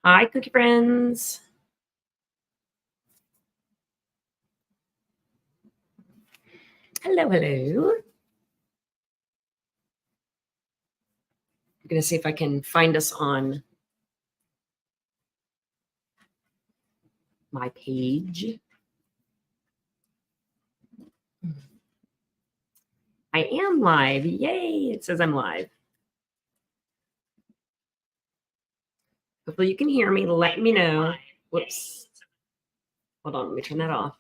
Hi, cookie friends. Hello, hello. I'm going to see if I can find us on my page. I am live. Yay. It says I'm live. Hopefully you can hear me. Let me know. Whoops. Hold on. Let me turn that off.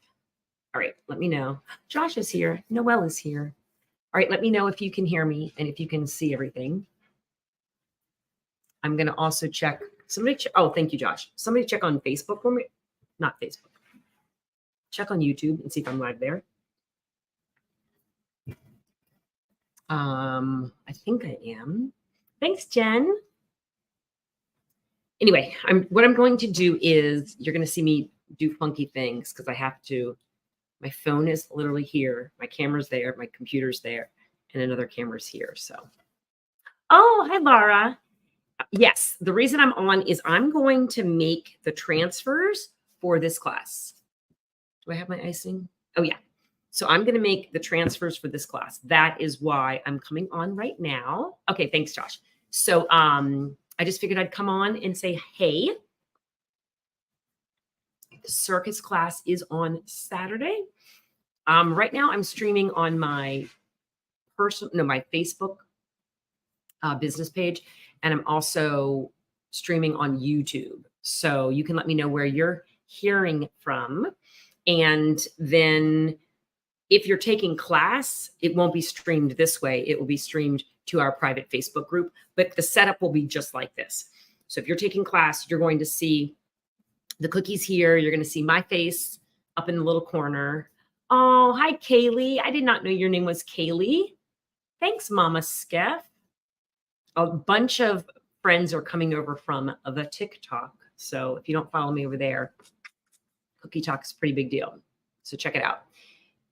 All right. Let me know. Josh is here. Noelle is here. All right. Let me know if you can hear me and if you can see everything. I'm going to also check. Oh, thank you, Josh. Somebody check on Facebook for me. Not Facebook. Check on YouTube and see if I'm live there. I think I am. Thanks, Jen. Anyway, what I'm going to do is you're going to see me do funky things because I have to. My phone is literally here. My camera's there. My computer's there. And another camera's here. So, oh, hi, Laura. Yes, the reason I'm on is I'm going to make the transfers for this class. Do I have my icing? Oh, yeah. So I'm going to make the transfers for this class. That is why I'm coming on right now. Okay, thanks, Josh. So I just figured I'd come on and say, hey, the circus class is on Saturday. Right now I'm streaming on my my Facebook business page, and I'm also streaming on YouTube. So you can let me know where you're hearing from. And then if you're taking class, it won't be streamed this way. It will be streamed to our private Facebook group, but the setup will be just like this. So if you're taking class, you're going to see the cookies here. You're going to see my face up in the little corner. Oh, hi, Kaylee. I did not know your name was Kaylee. Thanks, Mama Skeff. A bunch of friends are coming over from the TikTok. So if you don't follow me over there, Cookie Talk is a pretty big deal. So check it out.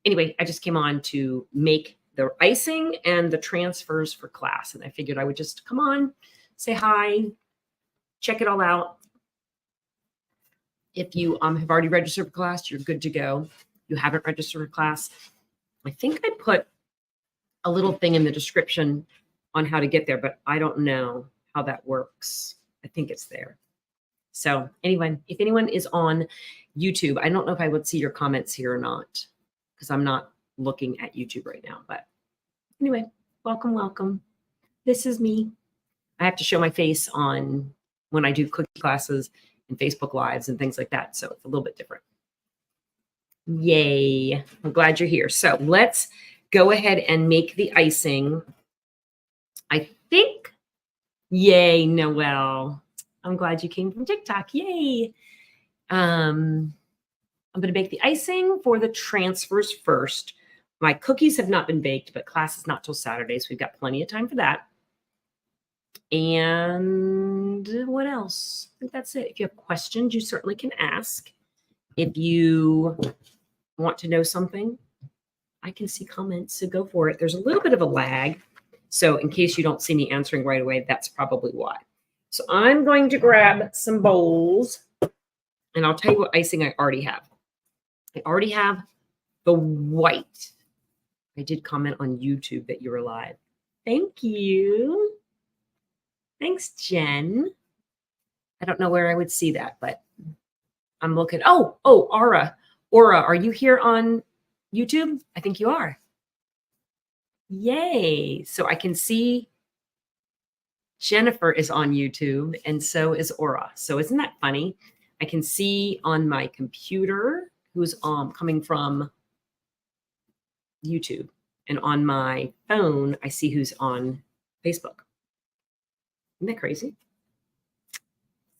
Anyway, I just came on to make the icing and the transfers for class. And I figured I would just come on, say hi, check it all out. If you have already registered for class, you're good to go. You haven't registered for class, I think I put a little thing in the description on how to get there, but I don't know how that works. I think it's there. So anyway, if anyone is on YouTube, I don't know if I would see your comments here or not, because I'm not looking at YouTube right now. But anyway, welcome, welcome. This is me. I have to show my face on when I do cookie classes and Facebook Lives and things like that. So it's a little bit different. Yay. I'm glad you're here. So let's go ahead and make the icing. I think, yay, Noelle. I'm glad you came from TikTok. Yay. I'm going to bake the icing for the transfers first. My cookies have not been baked, but class is not till Saturday, so we've got plenty of time for that. And what else? I think that's it. If you have questions, you certainly can ask. If you want to know something, I can see comments, so go for it. There's a little bit of a lag, so in case you don't see me answering right away, that's probably why. So I'm going to grab some bowls, and I'll tell you what icing I already have. I already have the white. I did comment on YouTube that you were live. Thank you. Thanks, Jen. I don't know where I would see that, but I'm looking. Oh, Aura, are you here on YouTube? I think you are. Yay. So I can see Jennifer is on YouTube, and so is Aura. So isn't that funny? I can see on my computer who's coming from YouTube, and on my phone, I see who's on Facebook. Isn't that crazy?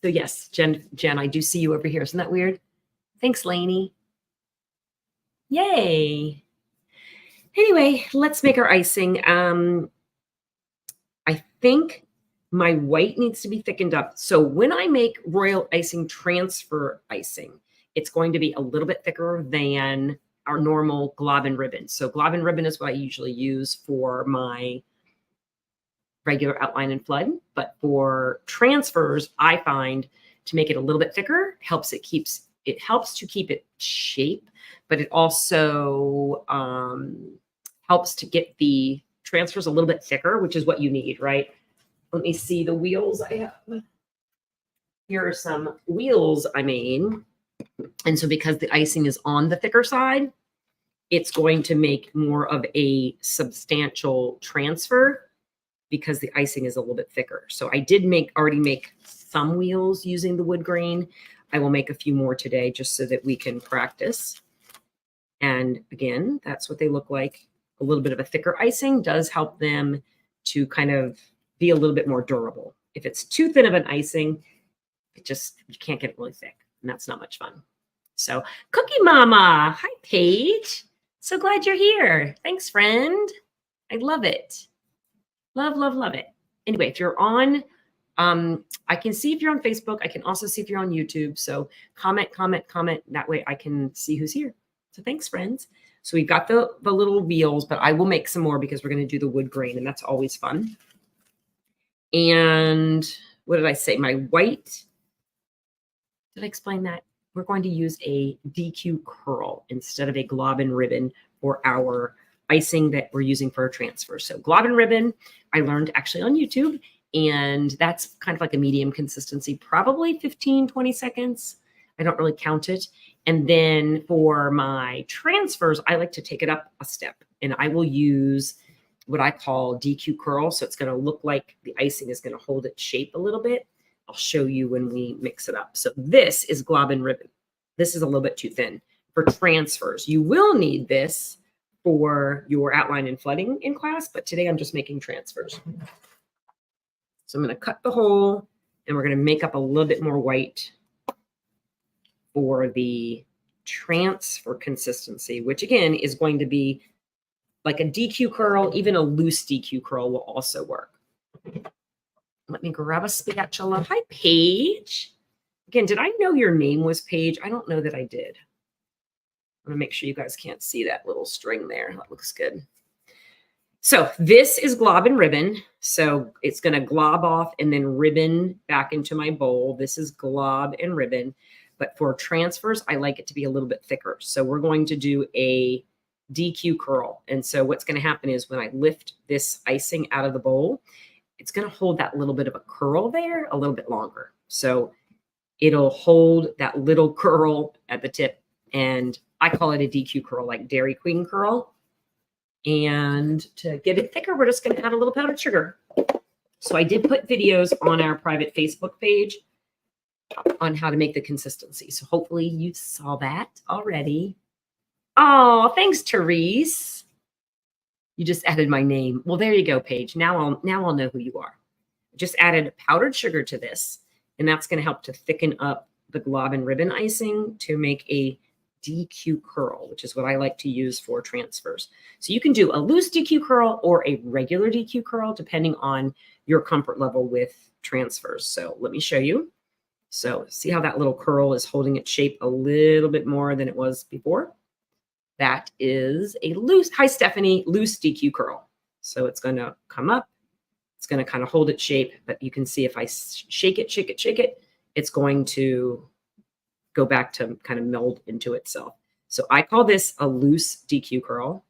So yes, Jen, I do see you over here. Isn't that weird? Thanks, Lainey. Yay. Anyway, let's make our icing. I think my white needs to be thickened up. So when I make royal icing transfer icing, it's going to be a little bit thicker than our normal glob and ribbon. So glob and ribbon is what I usually use for my regular outline and flood. But for transfers, I find to make it a little bit thicker. It helps to keep it shape, but it also helps to get the transfers a little bit thicker, which is what you need, right? Let me see the wheels I have. Here are some wheels I made. And so because the icing is on the thicker side, it's going to make more of a substantial transfer because the icing is a little bit thicker. So I did already make some wheels using the wood grain. I will make a few more today just so that we can practice. And again, that's what they look like. A little bit of a thicker icing does help them to kind of be a little bit more durable. If it's too thin of an icing, you can't get it really thick, and that's not much fun. So Cookie Mama, hi Paige. So glad you're here. Thanks, friend. I love it. Love, love, love it. Anyway, if you're on, I can see if you're on Facebook. I can also see if you're on YouTube. So comment. That way I can see who's here. So thanks, friends. So we've got the little wheels, but I will make some more because we're going to do the wood grain, and that's always fun. And what did I say? My white, did I explain that? We're going to use a DQ curl instead of a glob and ribbon for our icing that we're using for our transfer. So glob and ribbon, I learned actually on YouTube, and that's kind of like a medium consistency, probably 15, 20 seconds. I don't really count it. And then for my transfers, I like to take it up a step, and I will use what I call DQ curl. So it's going to look like the icing is going to hold its shape a little bit. I'll show you when we mix it up. So this is glob and ribbon. This is a little bit too thin for transfers. You will need this for your outline and flooding in class, but today I'm just making transfers. So I'm going to cut the hole, and we're going to make up a little bit more white for the transfer consistency, which again is going to be like a DQ curl. Even a loose DQ curl will also work. Let me grab a spatula. Hi, Paige. Again, did I know your name was Paige? I don't know that I did. I'm going to make sure you guys can't see that little string there. That looks good. So this is glob and ribbon. So it's going to glob off and then ribbon back into my bowl. This is glob and ribbon. But for transfers, I like it to be a little bit thicker. So we're going to do a DQ curl. And so what's going to happen is when I lift this icing out of the bowl, it's going to hold that little bit of a curl there a little bit longer. So it'll hold that little curl at the tip. And I call it a DQ curl, like Dairy Queen curl. And to get it thicker, we're just going to add a little powdered sugar. So I did put videos on our private Facebook page on how to make the consistency. So hopefully you saw that already. Oh, thanks, Therese. You just added my name. Well, there you go, Paige. Now I'll know who you are. Just added powdered sugar to this, and that's going to help to thicken up the glob and ribbon icing to make a DQ curl, which is what I like to use for transfers. So you can do a loose DQ curl or a regular DQ curl, depending on your comfort level with transfers. So let me show you. So see how that little curl is holding its shape a little bit more than it was before? That is a loose, hi Stephanie, loose DQ curl. So it's going to come up. It's going to kind of hold its shape, but you can see if I shake it, it's going to go back to kind of meld into itself. So I call this a loose DQ curl.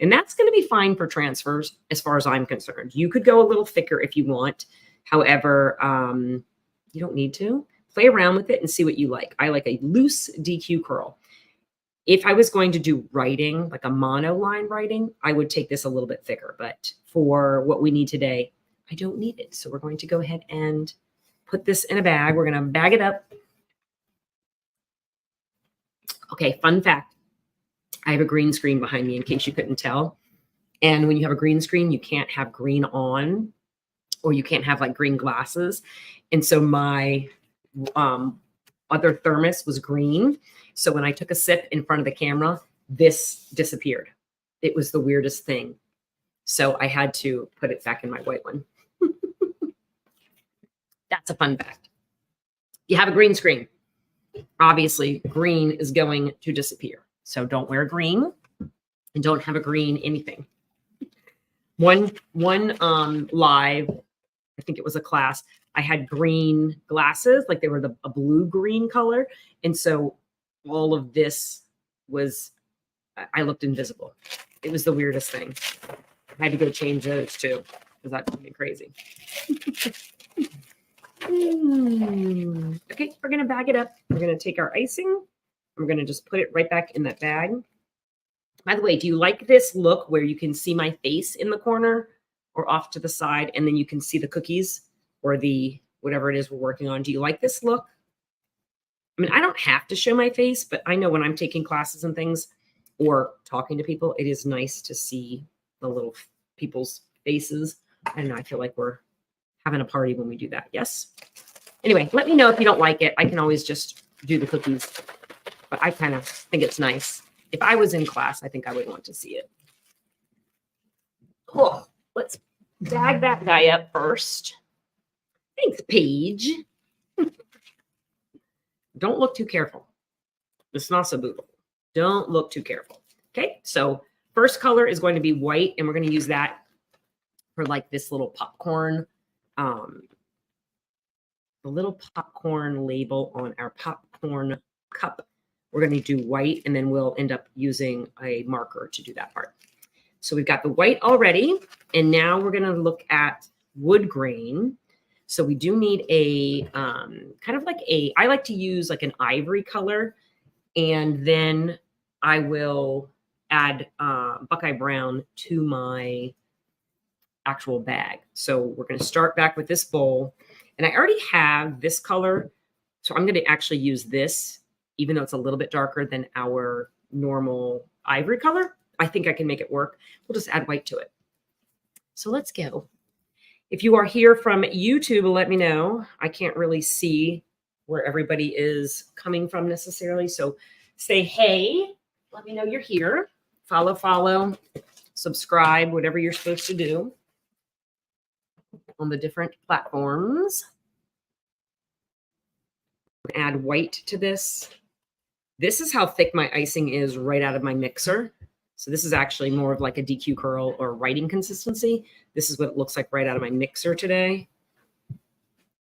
And that's going to be fine for transfers as far as I'm concerned. You could go a little thicker if you want. However, you don't need to. Play around with it and see what you like. I like a loose DQ curl. If I was going to do writing, like a monoline writing, I would take this a little bit thicker. But for what we need today, I don't need it. So we're going to go ahead and put this in a bag. We're going to bag it up. Okay, fun fact. I have a green screen behind me in case you couldn't tell. And when you have a green screen, you can't have green on, or you can't have like green glasses. And so my other thermos was green. So when I took a sip in front of the camera, this disappeared. It was the weirdest thing. So I had to put it back in my white one. That's a fun fact. You have a green screen. Obviously, green is going to disappear. So don't wear green and don't have a green anything. One live, I think it was a class, I had green glasses, like they were a blue-green color. And so all of this was, I looked invisible. It was the weirdest thing. I had to go change those too, because that drove me crazy. Okay, we're going to bag it up. We're going to take our icing. We're going to just put it right back in that bag. By the way, do you like this look where you can see my face in the corner or off to the side, and then you can see the cookies or the whatever it is we're working on? Do you like this look? I mean, I don't have to show my face, but I know when I'm taking classes and things or talking to people, it is nice to see the little people's faces. I don't know. I feel like we're having a party when we do that. Yes. Anyway, let me know if you don't like it. I can always just do the cookies, but I kind of think it's nice. If I was in class, I think I would want to see it. Cool. Let's bag that guy up first. Thanks, Paige. Don't look too careful. It's not so beautiful. Don't look too careful. Okay, so first color is going to be white, and we're going to use that for like this little popcorn, the little popcorn label on our popcorn cup. We're going to do white, and then we'll end up using a marker to do that part. So we've got the white already, and now we're going to look at wood grain. So we do need a kind of like I like to use like an ivory color, and then I will add Buckeye Brown to my actual bag. So we're going to start back with this bowl, and I already have this color. So I'm going to actually use this, even though it's a little bit darker than our normal ivory color. I think I can make it work. We'll just add white to it. So let's go. If you are here from YouTube, let me know. I can't really see where everybody is coming from necessarily. So say hey, let me know you're here. Follow, subscribe, whatever you're supposed to do on the different platforms. Add white to this. This is how thick my icing is right out of my mixer. So this is actually more of like a DQ curl or writing consistency. This is what it looks like right out of my mixer today.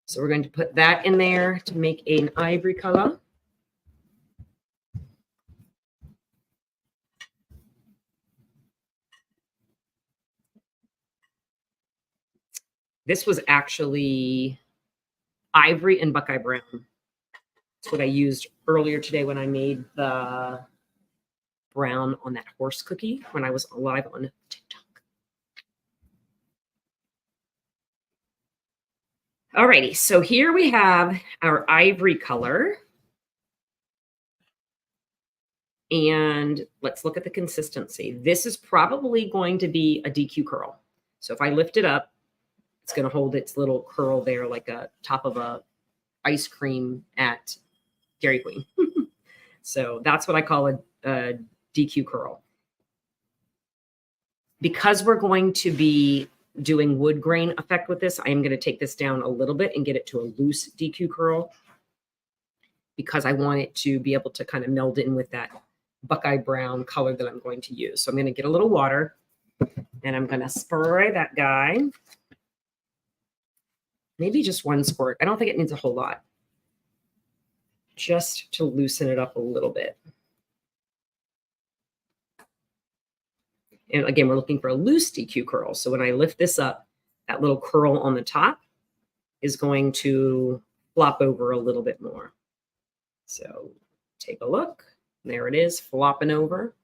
So we're going to put that in there to make an ivory color. This was actually ivory and Buckeye Brown. That's what I used earlier today when I made the brown on that horse cookie when I was live on TikTok. Alrighty, so here we have our ivory color. And let's look at the consistency. This is probably going to be a DQ curl. So if I lift it up, it's going to hold its little curl there like a top of a ice cream at Dairy Queen. So that's what I call a DQ curl. Because we're going to be doing wood grain effect with this, I am going to take this down a little bit and get it to a loose DQ curl because I want it to be able to kind of meld in with that Buckeye Brown color that I'm going to use. So I'm going to get a little water and I'm going to spray that guy. Maybe just one squirt. I don't think it needs a whole lot. Just to loosen it up a little bit. And again, we're looking for a loose DQ curl. So when I lift this up, that little curl on the top is going to flop over a little bit more. So take a look. There it is, flopping over.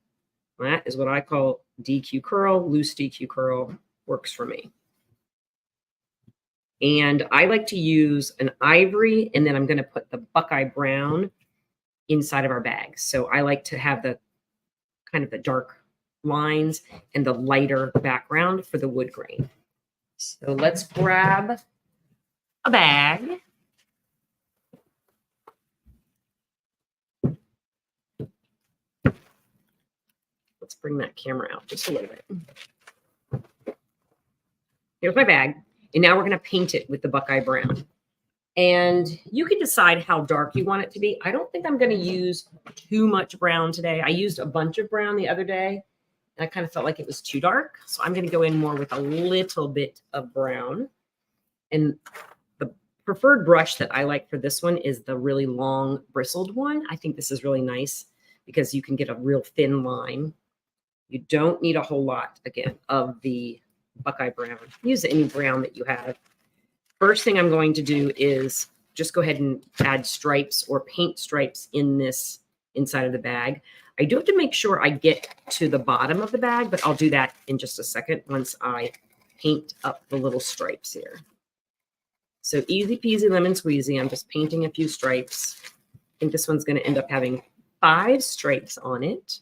That is what I call DQ curl. Loose DQ curl works for me. And I like to use an ivory, and then I'm going to put the Buckeye Brown inside of our bag. So I like to have the kind of the dark lines and the lighter background for the wood grain. So let's grab a bag. Let's bring that camera out just a little bit. Here's my bag. And now we're going to paint it with the Buckeye Brown. And you can decide how dark you want it to be. I don't think I'm going to use too much brown today. I used a bunch of brown the other day. And I kind of felt like it was too dark. So I'm going to go in more with a little bit of brown. And the preferred brush that I like for this one is the really long bristled one. I think this is really nice because you can get a real thin line. You don't need a whole lot, again, of the Buckeye brown. Use any brown that you have. First thing I'm going to do is just go ahead and add stripes or paint stripes in this inside of the bag. I do have to make sure I get to the bottom of the bag, but I'll do that in just a second once I paint up the little stripes here. So easy peasy lemon squeezy. I'm just painting a few stripes. I think this one's going to end up having 5 stripes on it.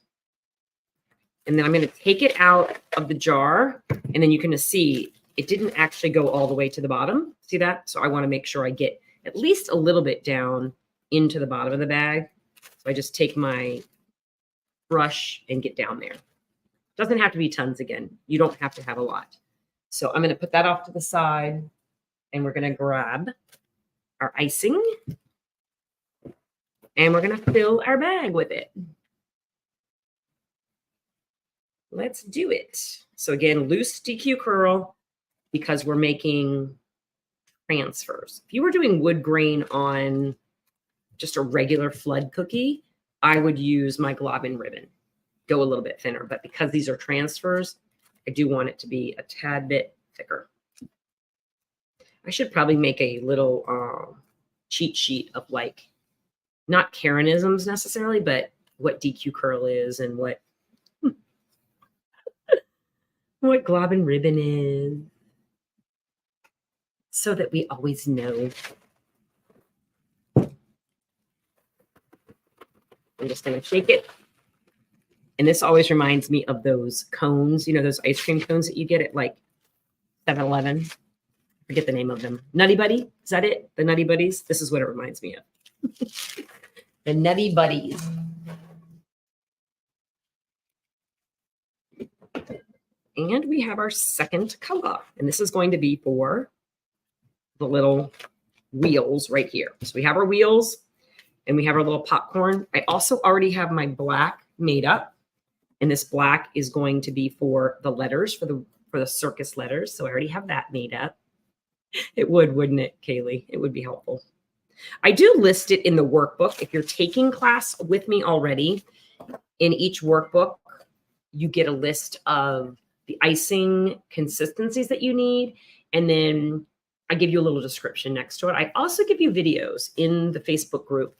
And then I'm going to take it out of the jar, and then you can see it didn't actually go all the way to the bottom. See that? So I want to make sure I get at least a little bit down into the bottom of the bag. So I just take my brush and get down there. Doesn't have to be tons again. You don't have to have a lot. So I'm going to put that off to the side, and we're going to grab our icing, and we're going to fill our bag with it. Let's do it. So again, loose DQ curl because we're making transfers. If you were doing wood grain on just a regular flood cookie, I would use my globin ribbon. Go a little bit thinner, but because these are transfers, I do want it to be a tad bit thicker. I should probably make a little cheat sheet of like, not Karenisms necessarily, but what DQ curl is and what globin ribbon is, so that we always know. I'm just going to shake it. And this always reminds me of those cones, you know, those ice cream cones that you get at like 7-Eleven. I forget the name of them. Nutty Buddy? Is that it? The Nutty Buddies? This is what it reminds me of. The Nutty Buddies. And we have our second color. And this is going to be for the little wheels right here. So we have our wheels and we have our little popcorn. I also already have my black made up. And this black is going to be for the letters, for the circus letters. So I already have that made up. It would, wouldn't it, Kaylee? It would be helpful. I do list it in the workbook. If you're taking class with me already, in each workbook, you get a list of the icing consistencies that you need. And then I give you a little description next to it. I also give you videos in the Facebook group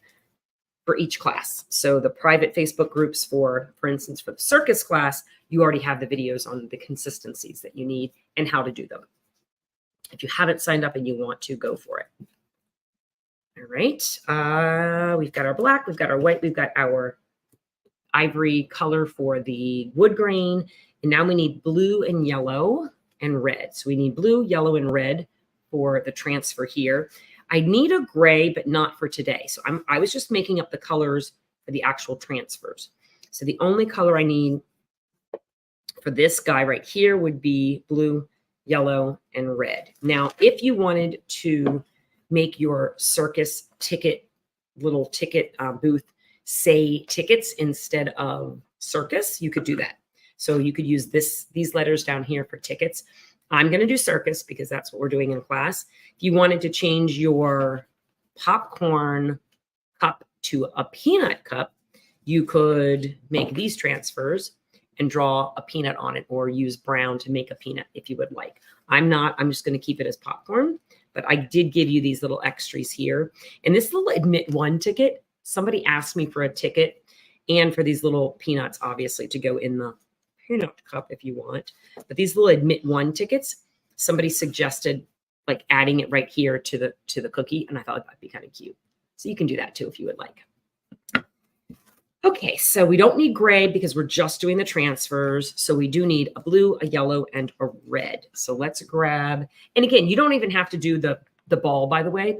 for each class. So the private Facebook groups for instance, for the circus class, you already have the videos on the consistencies that you need and how to do them. If you haven't signed up and you want to, go for it. All right. We've got our black, we've got our white, we've got our ivory color for the wood grain. And now we need blue and yellow and red. So we need blue, yellow, and red for the transfer here. I need a gray, but not for today. So I was just making up the colors for the actual transfers. So the only color I need for this guy right here would be blue, yellow, and red. Now, if you wanted to make your circus ticket, little ticket booth say tickets instead of circus, you could do that. So you could use these letters down here for tickets. I'm going to do circus because that's what we're doing in class. If you wanted to change your popcorn cup to a peanut cup, you could make these transfers and draw a peanut on it, or use brown to make a peanut if you would like. I'm just going to keep it as popcorn, but I did give you these little extras here. And this little admit one ticket, somebody asked me for a ticket and for these little peanuts, obviously, to go in the peanut cup if you want. But these little admit one tickets, somebody suggested like adding it right here to the cookie, and I thought that'd be kind of cute. So you can do that too if you would like. Okay, so we don't need gray because we're just doing the transfers. So we do need a blue, a yellow, and a red. So let's grab, and again, you don't even have to do the ball, by the way.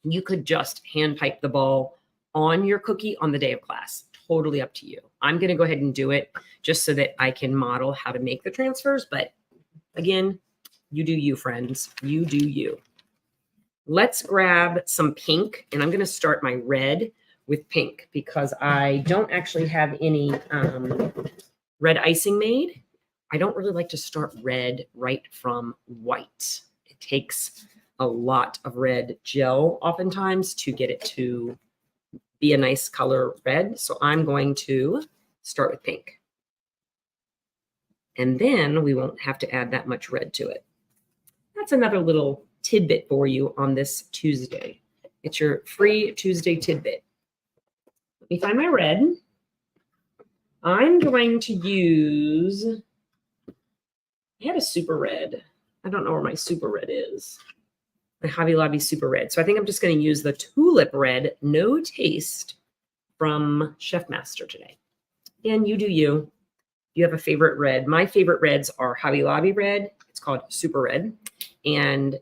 You could just hand pipe the ball on your cookie on the day of class. Totally up to you. I'm going to go ahead and do it just so that I can model how to make the transfers. But again, you do you, friends. You do you. Let's grab some pink, and I'm going to start my red with pink because I don't actually have any red icing made. I don't really like to start red right from white. It takes a lot of red gel oftentimes to get it to be a nice color red. So I'm going to start with pink. And then we won't have to add that much red to it. That's another little tidbit for you on this Tuesday. It's your free Tuesday tidbit. Let me find my red. I'm going to use, I had a super red. I don't know where my super red is. My Hobby Lobby super red. So I think I'm just going to use the tulip red, no taste, from Chef Master today. And you do you. You have a favorite red. My favorite reds are Hobby Lobby red. It's called super red. And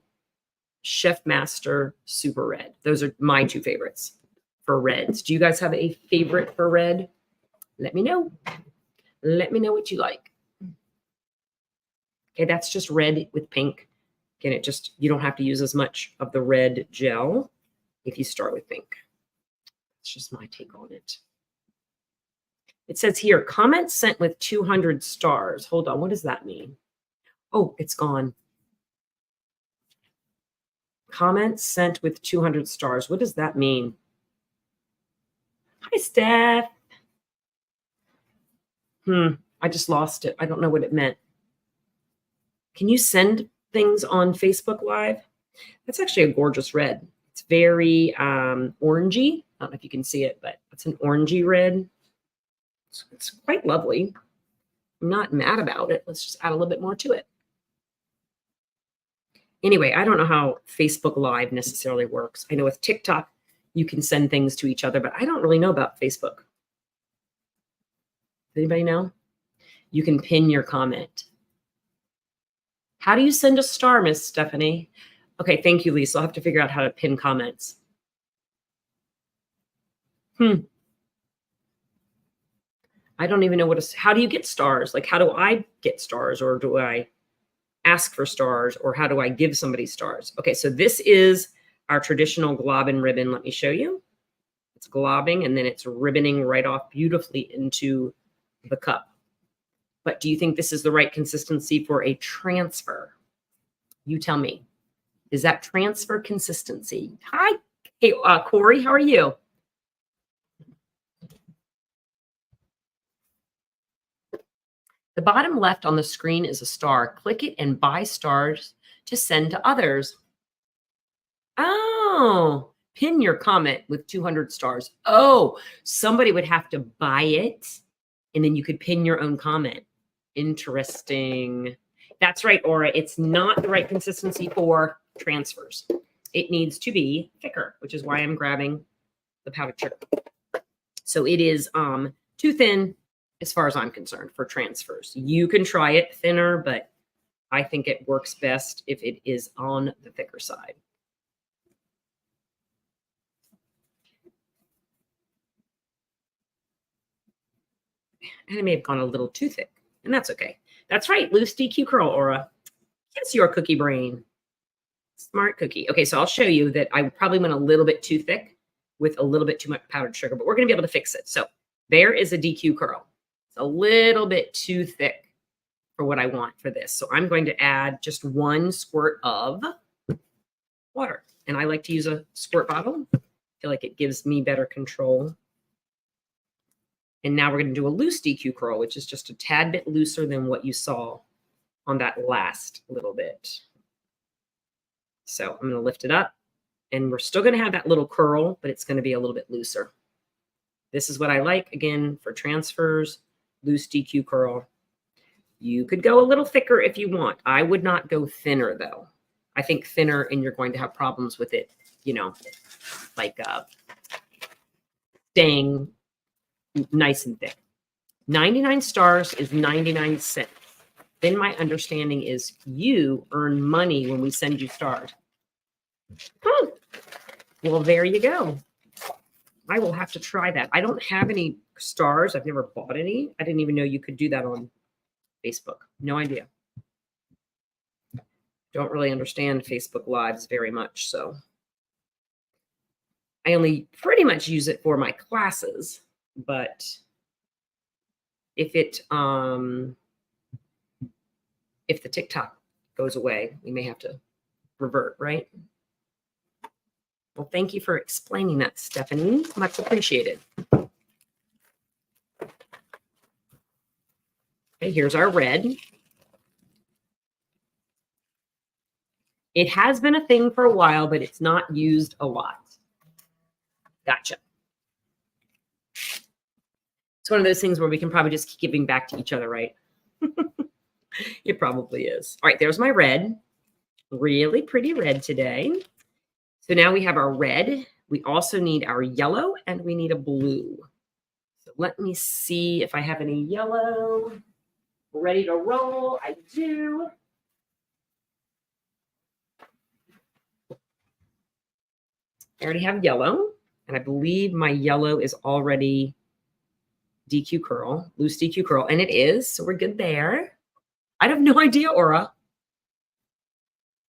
Chef Master super red. Those are my two favorites for reds. Do you guys have a favorite for red? Let me know. Let me know what you like. Okay, that's just red with pink. Again, you don't have to use as much of the red gel if you start with pink. That's just my take on it. It says here, comments sent with 200 stars. Hold on, what does that mean? Oh, it's gone. Comments sent with 200 stars. What does that mean? Hi, Steph. I just lost it. I don't know what it meant. Can you send things on Facebook Live? That's actually a gorgeous red. It's very orangey. I don't know if you can see it, but it's an orangey red. It's quite lovely. I'm not mad about it. Let's just add a little bit more to it. Anyway, I don't know how Facebook Live necessarily works. I know with TikTok, you can send things to each other, but I don't really know about Facebook. Does anybody know? You can pin your comment. How do you send a star, Miss Stephanie? Okay, thank you, Lisa. I'll have to figure out how to pin comments. I don't even know how do you get stars? Like, how do I get stars, or do I ask for stars, or how do I give somebody stars? Okay, so this is our traditional globbin ribbon. Let me show you. It's globbing, and then it's ribboning right off beautifully into the cup. But do you think this is the right consistency for a transfer? You tell me. Is that transfer consistency? Hi, hey, Corey, how are you? The bottom left on the screen is a star. Click it and buy stars to send to others. Oh, pin your comment with 200 stars. Oh, somebody would have to buy it, and then you could pin your own comment. Interesting. That's right, Aura. It's not the right consistency for transfers. It needs to be thicker, which is why I'm grabbing the powdered sugar. So it is too thin as far as I'm concerned for transfers. You can try it thinner, but I think it works best if it is on the thicker side. And it may have gone a little too thick, and that's okay. That's right, loose DQ curl, Aura. Yes, your cookie brain. Smart cookie. Okay, so I'll show you that I probably went a little bit too thick with a little bit too much powdered sugar, but we're going to be able to fix it. So there is a DQ curl. It's a little bit too thick for what I want for this. So I'm going to add just 1 squirt of water. And I like to use a squirt bottle. I feel like it gives me better control. And now we're going to do a loose DQ curl, which is just a tad bit looser than what you saw on that last little bit. So I'm going to lift it up, and we're still going to have that little curl, but it's going to be a little bit looser. This is what I like, again, for transfers, loose DQ curl. You could go a little thicker if you want. I would not go thinner, though. I think thinner, and you're going to have problems with it, you know, like staying nice and thick. 99 stars is 99 cents. Then my understanding is you earn money when we send you stars. Oh, well, there you go. I will have to try that. I don't have any stars. I've never bought any. I didn't even know you could do that on Facebook. No idea. Don't really understand Facebook Lives very much, so I only pretty much use it for my classes, but if the TikTok goes away, we may have to revert, right? Well, thank you for explaining that, Stephanie. Much appreciated. Okay, here's our red. It has been a thing for a while, but it's not used a lot. Gotcha. It's one of those things where we can probably just keep giving back to each other, right? It probably is. All right, there's my red. Really pretty red today. So now we have our red. We also need our yellow and we need a blue. So let me see if I have any yellow. Ready to roll. I do. I already have yellow, and I believe my yellow is already DQ curl, loose DQ curl, and it is, so we're good there. I have no idea, Aura.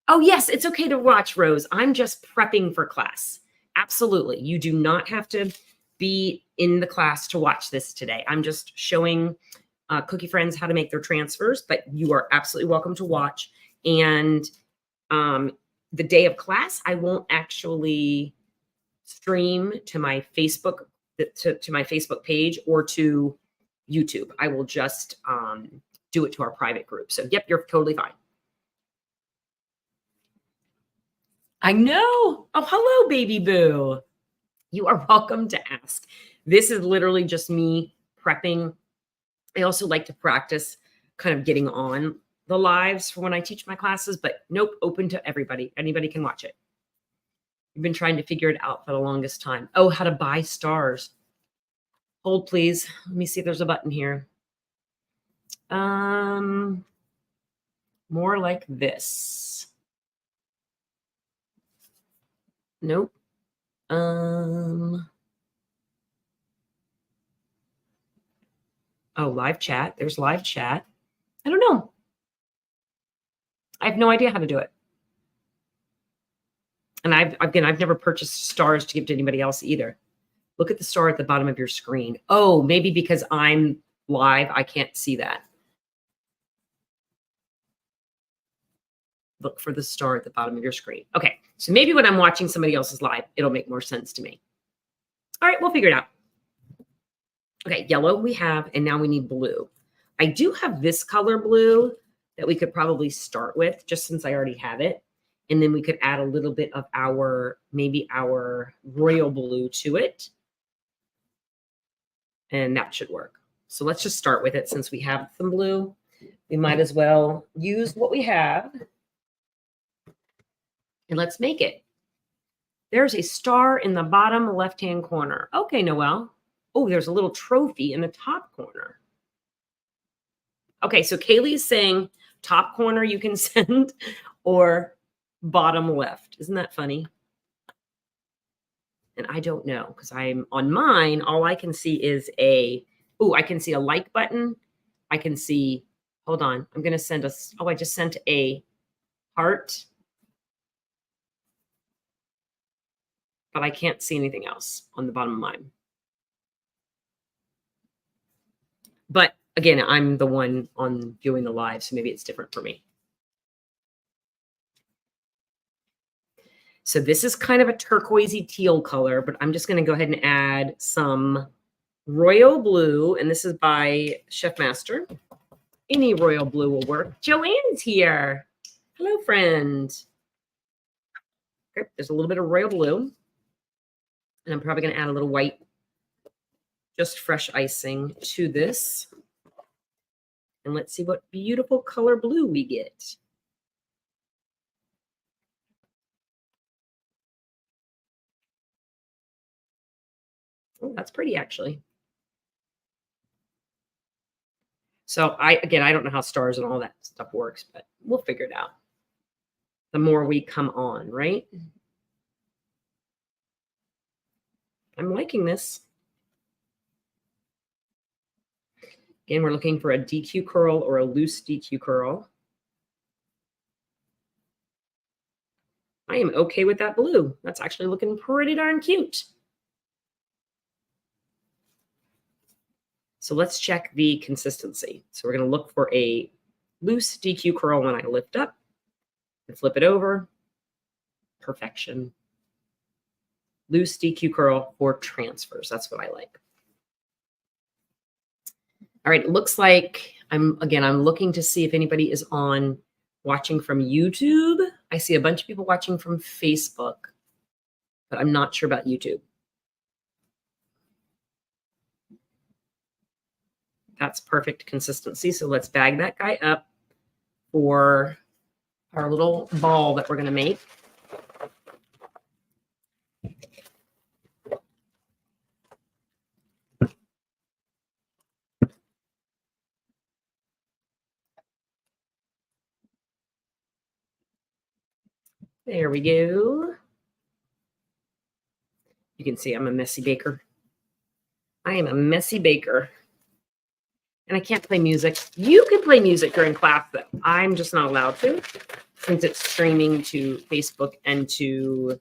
Oh, yes, it's okay to watch, Rose. I'm just prepping for class. Absolutely. You do not have to be in the class to watch this today. I'm just showing Cookie Friends how to make their transfers, but you are absolutely welcome to watch. And the day of class, I won't actually stream to my Facebook to my Facebook page or to YouTube. I will just do it to our private group. So, yep, you're totally fine. I know. Oh, hello, baby boo. You are welcome to ask. This is literally just me prepping. I also like to practice kind of getting on the lives for when I teach my classes, but nope, open to everybody. Anybody can watch it. I've been trying to figure it out for the longest time. Oh, how to buy stars. Hold, please. Let me see if there's a button here. More like this. Nope. Oh, live chat. There's live chat. I don't know. I have no idea how to do it. And I've never purchased stars to give to anybody else either. Look at the star at the bottom of your screen. Oh, maybe because I'm live, I can't see that. Look for the star at the bottom of your screen. Okay, so maybe when I'm watching somebody else's live, it'll make more sense to me. All right, we'll figure it out. Okay, yellow we have, and now we need blue. I do have this color blue that we could probably start with, just since I already have it. And then we could add a little bit of maybe our royal blue to it. And that should work. So let's just start with it since we have some blue. We might as well use what we have. And let's make it. There's a star in the bottom left-hand corner. Okay, Noelle. Oh, there's a little trophy in the top corner. Okay, so Kaylee is saying top corner you can send or bottom left. Isn't that funny? And I don't know because I'm on mine. All I can see is I can see a like button. I can see, hold on. I'm going to send I just sent a heart. But I can't see anything else on the bottom of mine. But again, I'm the one on viewing the live, so maybe it's different for me. So this is kind of a turquoisey teal color, but I'm just going to go ahead and add some royal blue, and this is by Chef Master. Any royal blue will work. Joanne's here. Hello, friend. Okay, there's a little bit of royal blue. And I'm probably going to add a little white, just fresh icing to this. And let's see what beautiful color blue we get. Oh, that's pretty, actually. So I don't know how stars and all that stuff works, but we'll figure it out. The more we come on, right? I'm liking this. Again, we're looking for a DQ curl or a loose DQ curl. I am okay with that blue. That's actually looking pretty darn cute. So let's check the consistency. So we're going to look for a loose DQ curl when I lift up and flip it over. perfection. Loose DQ curl for transfers. That's what I like. All right, it looks like I'm looking to see if anybody is on watching from YouTube. I see a bunch of people watching from Facebook, but I'm not sure about YouTube. That's perfect consistency. So let's bag that guy up for our little ball that we're going to make. There we go. You can see I'm a messy baker. I am a messy baker. And I can't play music. You can play music during class, though. I'm just not allowed to, since it's streaming to Facebook and to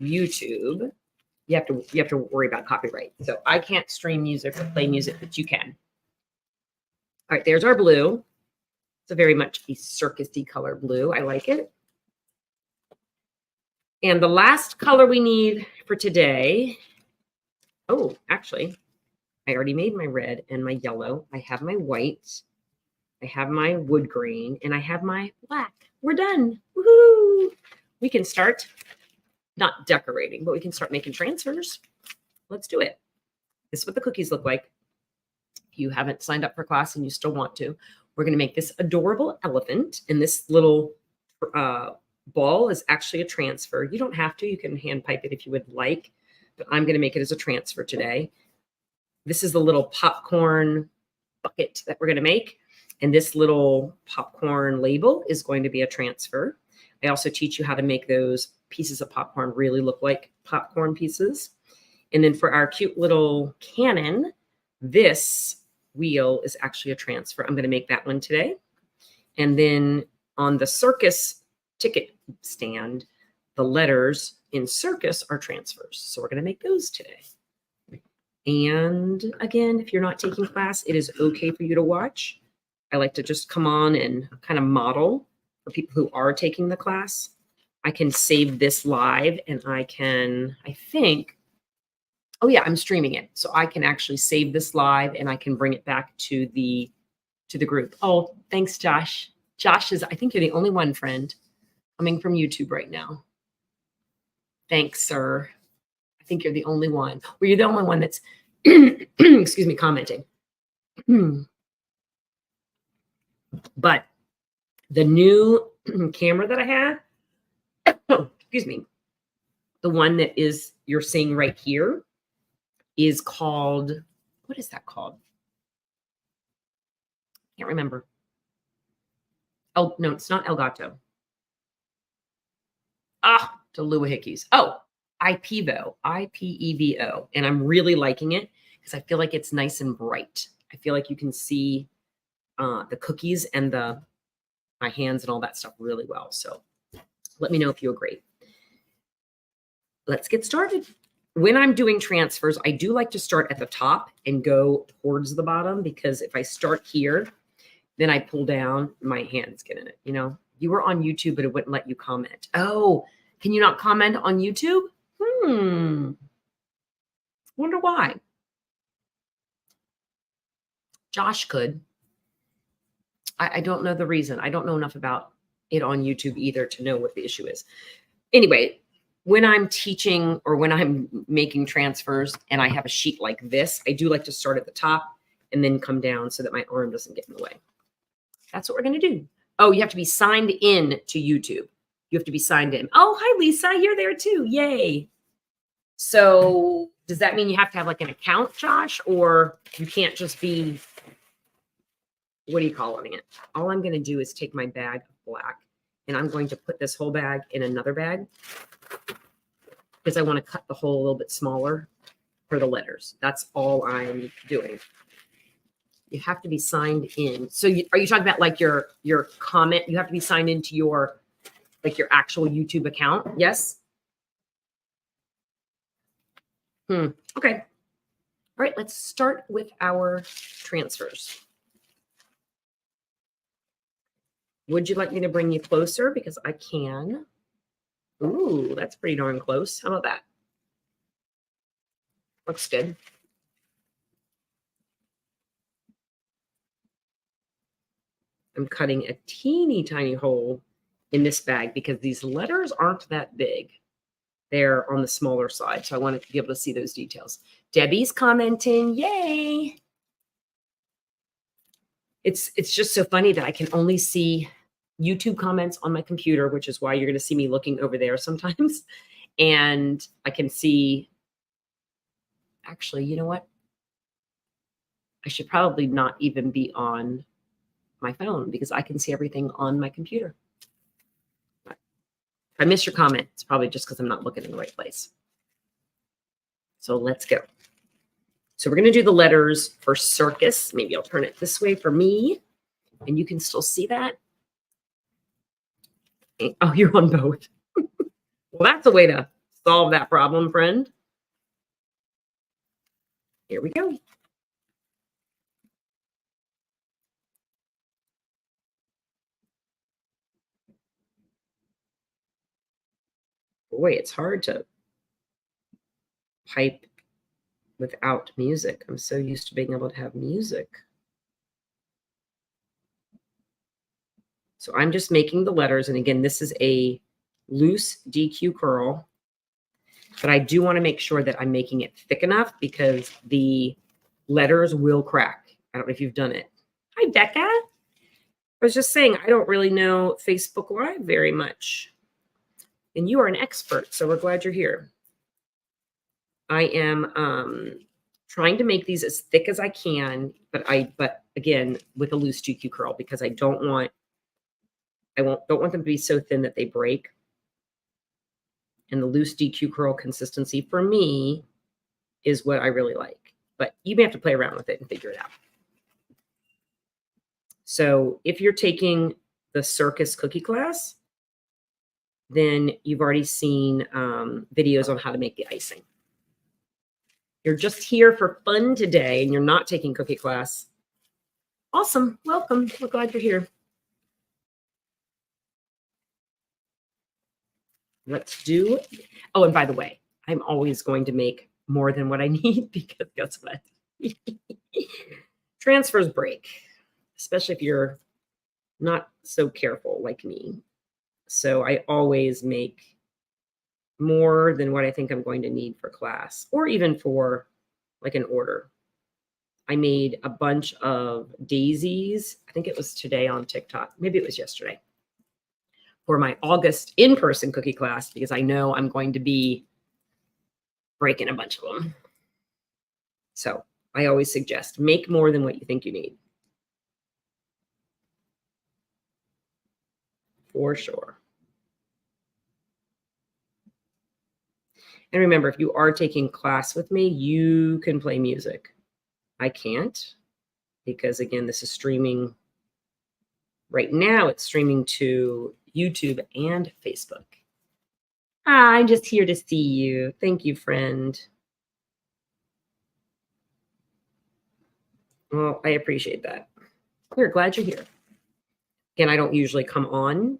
YouTube. You have to worry about copyright. So I can't stream music or play music, but you can. All right, there's our blue. It's a very much a circus-y color blue. I like it. And the last color we need for today. Oh, actually, I already made my red and my yellow. I have my white. I have my wood green, and I have my black. We're done. Woohoo! We can start not decorating, but we can start making transfers. Let's do it. This is what the cookies look like. If you haven't signed up for class and you still want to, we're going to make this adorable elephant, and this little ball is actually a transfer. You don't have to. You can hand pipe it if you would like, but I'm going to make it as a transfer today. This is the little popcorn bucket that we're going to make. And this little popcorn label is going to be a transfer. I also teach you how to make those pieces of popcorn really look like popcorn pieces. And then for our cute little cannon, this wheel is actually a transfer. I'm going to make that one today. And then on the circus ticket stand, the letters in circus are transfers. So we're going to make those today. And again, if you're not taking class, it is okay for you to watch. I like to just come on and kind of model for people who are taking the class. I can save this live, and I think, oh yeah, I'm streaming it. So I can actually save this live, and I can bring it back to the group. Oh, thanks, Josh. Josh I think you're the only one, friend, coming from YouTube right now. Thanks, sir. I think you're the only one. Well, you're the only one that's, excuse me, commenting. But the new camera that I have, excuse me, the one that is you're seeing right here is called, what is that called? Can't remember. Oh, no, it's not Elgato. Tallulah Hickeys. Oh, IPEVO, IPEVO. And I'm really liking it because I feel like it's nice and bright. I feel like you can see the cookies and my hands and all that stuff really well. So let me know if you agree. Let's get started. When I'm doing transfers, I do like to start at the top and go towards the bottom, because if I start here, then I pull down, my hands get in it. You know, you were on YouTube, but it wouldn't let you comment. Oh, can you not comment on YouTube? Wonder why. Josh could. I don't know the reason. I don't know enough about it on YouTube either to know what the issue is. Anyway, when I'm teaching or when I'm making transfers and I have a sheet like this, I do like to start at the top and then come down so that my arm doesn't get in the way. That's what we're going to do. Oh, you have to be signed in to YouTube. You have to be signed in. Oh, hi, Lisa. You're there too. Yay. So does that mean you have to have like an account, Josh, or you can't just be, what are you calling it? All I'm going to do is take my bag of black and I'm going to put this whole bag in another bag because I want to cut the hole a little bit smaller for the letters. That's all I'm doing. You have to be signed in. So are you talking about like your comment? You have to be signed into your actual YouTube account? Yes. Okay. All right. Let's start with our transfers. Would you like me to bring you closer? Because I can. Ooh, that's pretty darn close. How about that? Looks good. I'm cutting a teeny tiny hole in this bag because these letters aren't that big. They're on the smaller side. So I want to be able to see those details. Debbie's commenting, yay. It's just so funny that I can only see YouTube comments on my computer, which is why you're going to see me looking over there sometimes. And I can see, actually, you know what? I should probably not even be on my phone because I can see everything on my computer. If I miss your comment, it's probably just because I'm not looking in the right place. So let's go. So we're going to do the letters for circus. Maybe I'll turn it this way for me, and you can still see that. Oh, you're on both. Well, that's a way to solve that problem, friend. Here we go. Boy, it's hard to type without music. I'm so used to being able to have music. So I'm just making the letters. And again, this is a loose DQ curl, but I do want to make sure that I'm making it thick enough because the letters will crack. I don't know if you've done it. Hi, Becca. I was just saying, I don't really know Facebook Live very much. And you are an expert, so we're glad you're here. I am trying to make these as thick as I can, but again, with a loose GQ curl because I don't want them to be so thin that they break. And the loose DQ curl consistency for me is what I really like. But you may have to play around with it and figure it out. So if you're taking the Circus cookie class, then you've already seen videos on how to make the icing. You're just here for fun today and you're not taking cookie class. Awesome. Welcome. We're glad you're here. Let's do. Oh, and by the way, I'm always going to make more than what I need because guess what? Transfers break, especially if you're not so careful like me. So I always make more than what I think I'm going to need for class or even for like an order. I made a bunch of daisies. I think it was today on TikTok. Maybe it was yesterday for my August in-person cookie class because I know I'm going to be breaking a bunch of them. So I always suggest make more than what you think you need. For sure. And remember, if you are taking class with me, you can play music. I can't because, again, this is streaming. Right now, it's streaming to YouTube and Facebook. I'm just here to see you. Thank you, friend. Well, I appreciate that. We're glad you're here. Again, I don't usually come on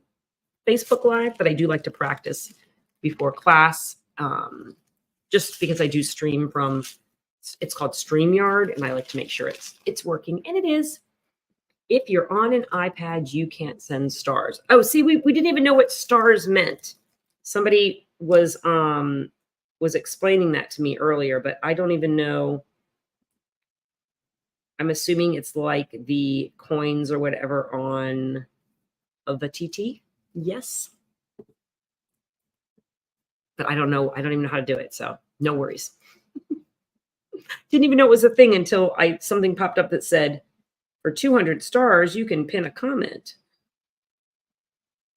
Facebook Live, but I do like to practice before class just because I do stream from, it's called StreamYard, and I like to make sure it's working, and it is. If you're on an iPad, you can't send stars. Oh, see, we didn't even know what stars meant. Somebody was explaining that to me earlier, but I don't even know. I'm assuming it's like the coins or whatever on of the TT. Yes. But I don't know. I don't even know how to do it. So no worries. Didn't even know it was a thing until something popped up that said, for 200 stars, you can pin a comment.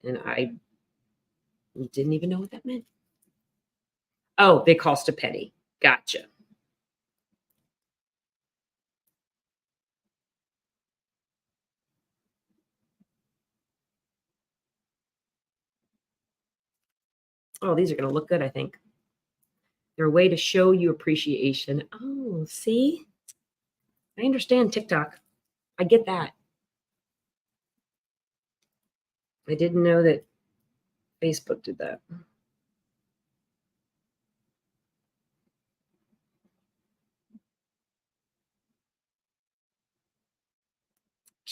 And I didn't even know what that meant. Oh, they cost a penny. Gotcha. Oh, these are going to look good, I think. They're a way to show you appreciation. Oh, see? I understand TikTok. I get that. I didn't know that Facebook did that.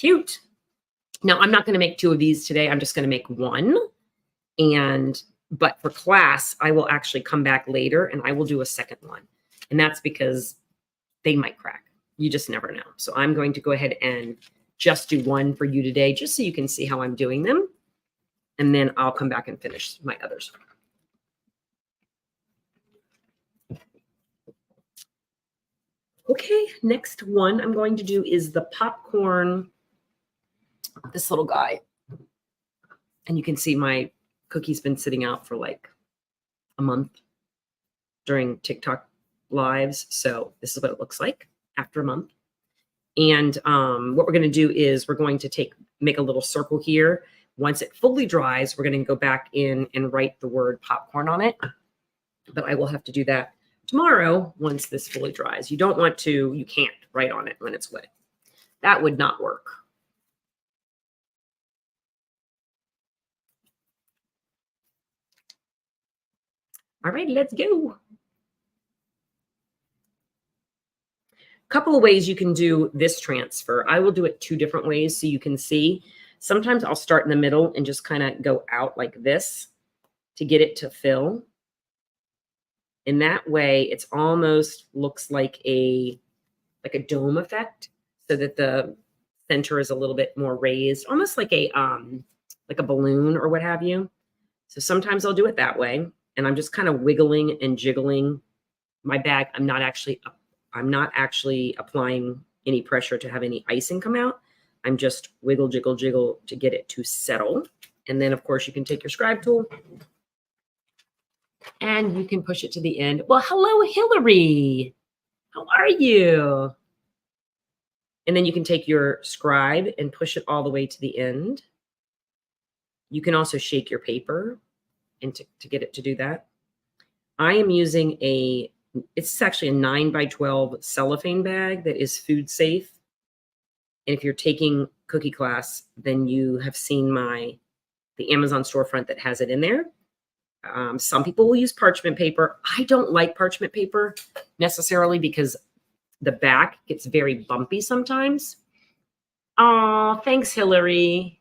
Cute. Now, I'm not going to make 2 of these today. I'm just going to make 1. But for class, I will actually come back later and I will do a second one. And that's because they might crack. You just never know. So I'm going to go ahead and just do 1 for you today, just so you can see how I'm doing them. And then I'll come back and finish my others. Okay, next one I'm going to do is the popcorn, this little guy. And you can see my cookie's been sitting out for like a month during TikTok lives. So this is what it looks like after a month. And what we're going to do is we're going to make a little circle here. Once it fully dries, we're going to go back in and write the word popcorn on it. But I will have to do that tomorrow once this fully dries. You can't write on it when it's wet. That would not work. All right, let's go. Couple of ways you can do this transfer. I will do it 2 different ways so you can see. Sometimes I'll start in the middle and just kind of go out like this to get it to fill. In that way, it's almost looks like a dome effect, so that the center is a little bit more raised, almost like a balloon or what have you. So sometimes I'll do it that way, and I'm just kind of wiggling and jiggling my bag. I'm not actually applying any pressure to have any icing come out. I'm just wiggle, jiggle, jiggle to get it to settle. And then, of course, you can take your scribe tool and you can push it to the end. Well, hello, Hillary. How are you? And then you can take your scribe and push it all the way to the end. You can also shake your paper and to get it to do that. I am using it's actually a 9x12 cellophane bag that is food safe. And if you're taking cookie class, then you have seen the Amazon storefront that has it in there. Some people will use parchment paper. I don't like parchment paper necessarily because the back gets very bumpy sometimes. Oh, thanks, Hillary.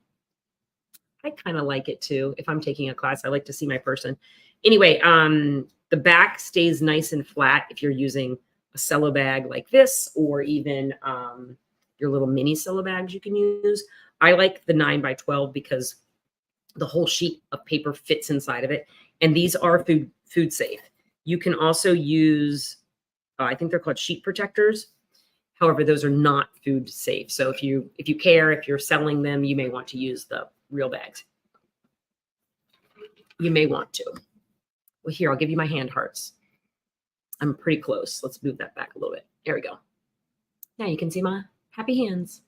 I kind of like it too. If I'm taking a class, I like to see my person. Anyway, the back stays nice and flat if you're using a cello bag like this, or even your little mini cello bags you can use. I like the 9x12 because the whole sheet of paper fits inside of it. And these are food safe. You can also use, I think they're called sheet protectors. However, those are not food safe. So if you care, if you're selling them, you may want to use the real bags. You may want to. Well, here, I'll give you my hand hearts. I'm pretty close. Let's move that back a little bit. There we go. Now you can see my happy hands.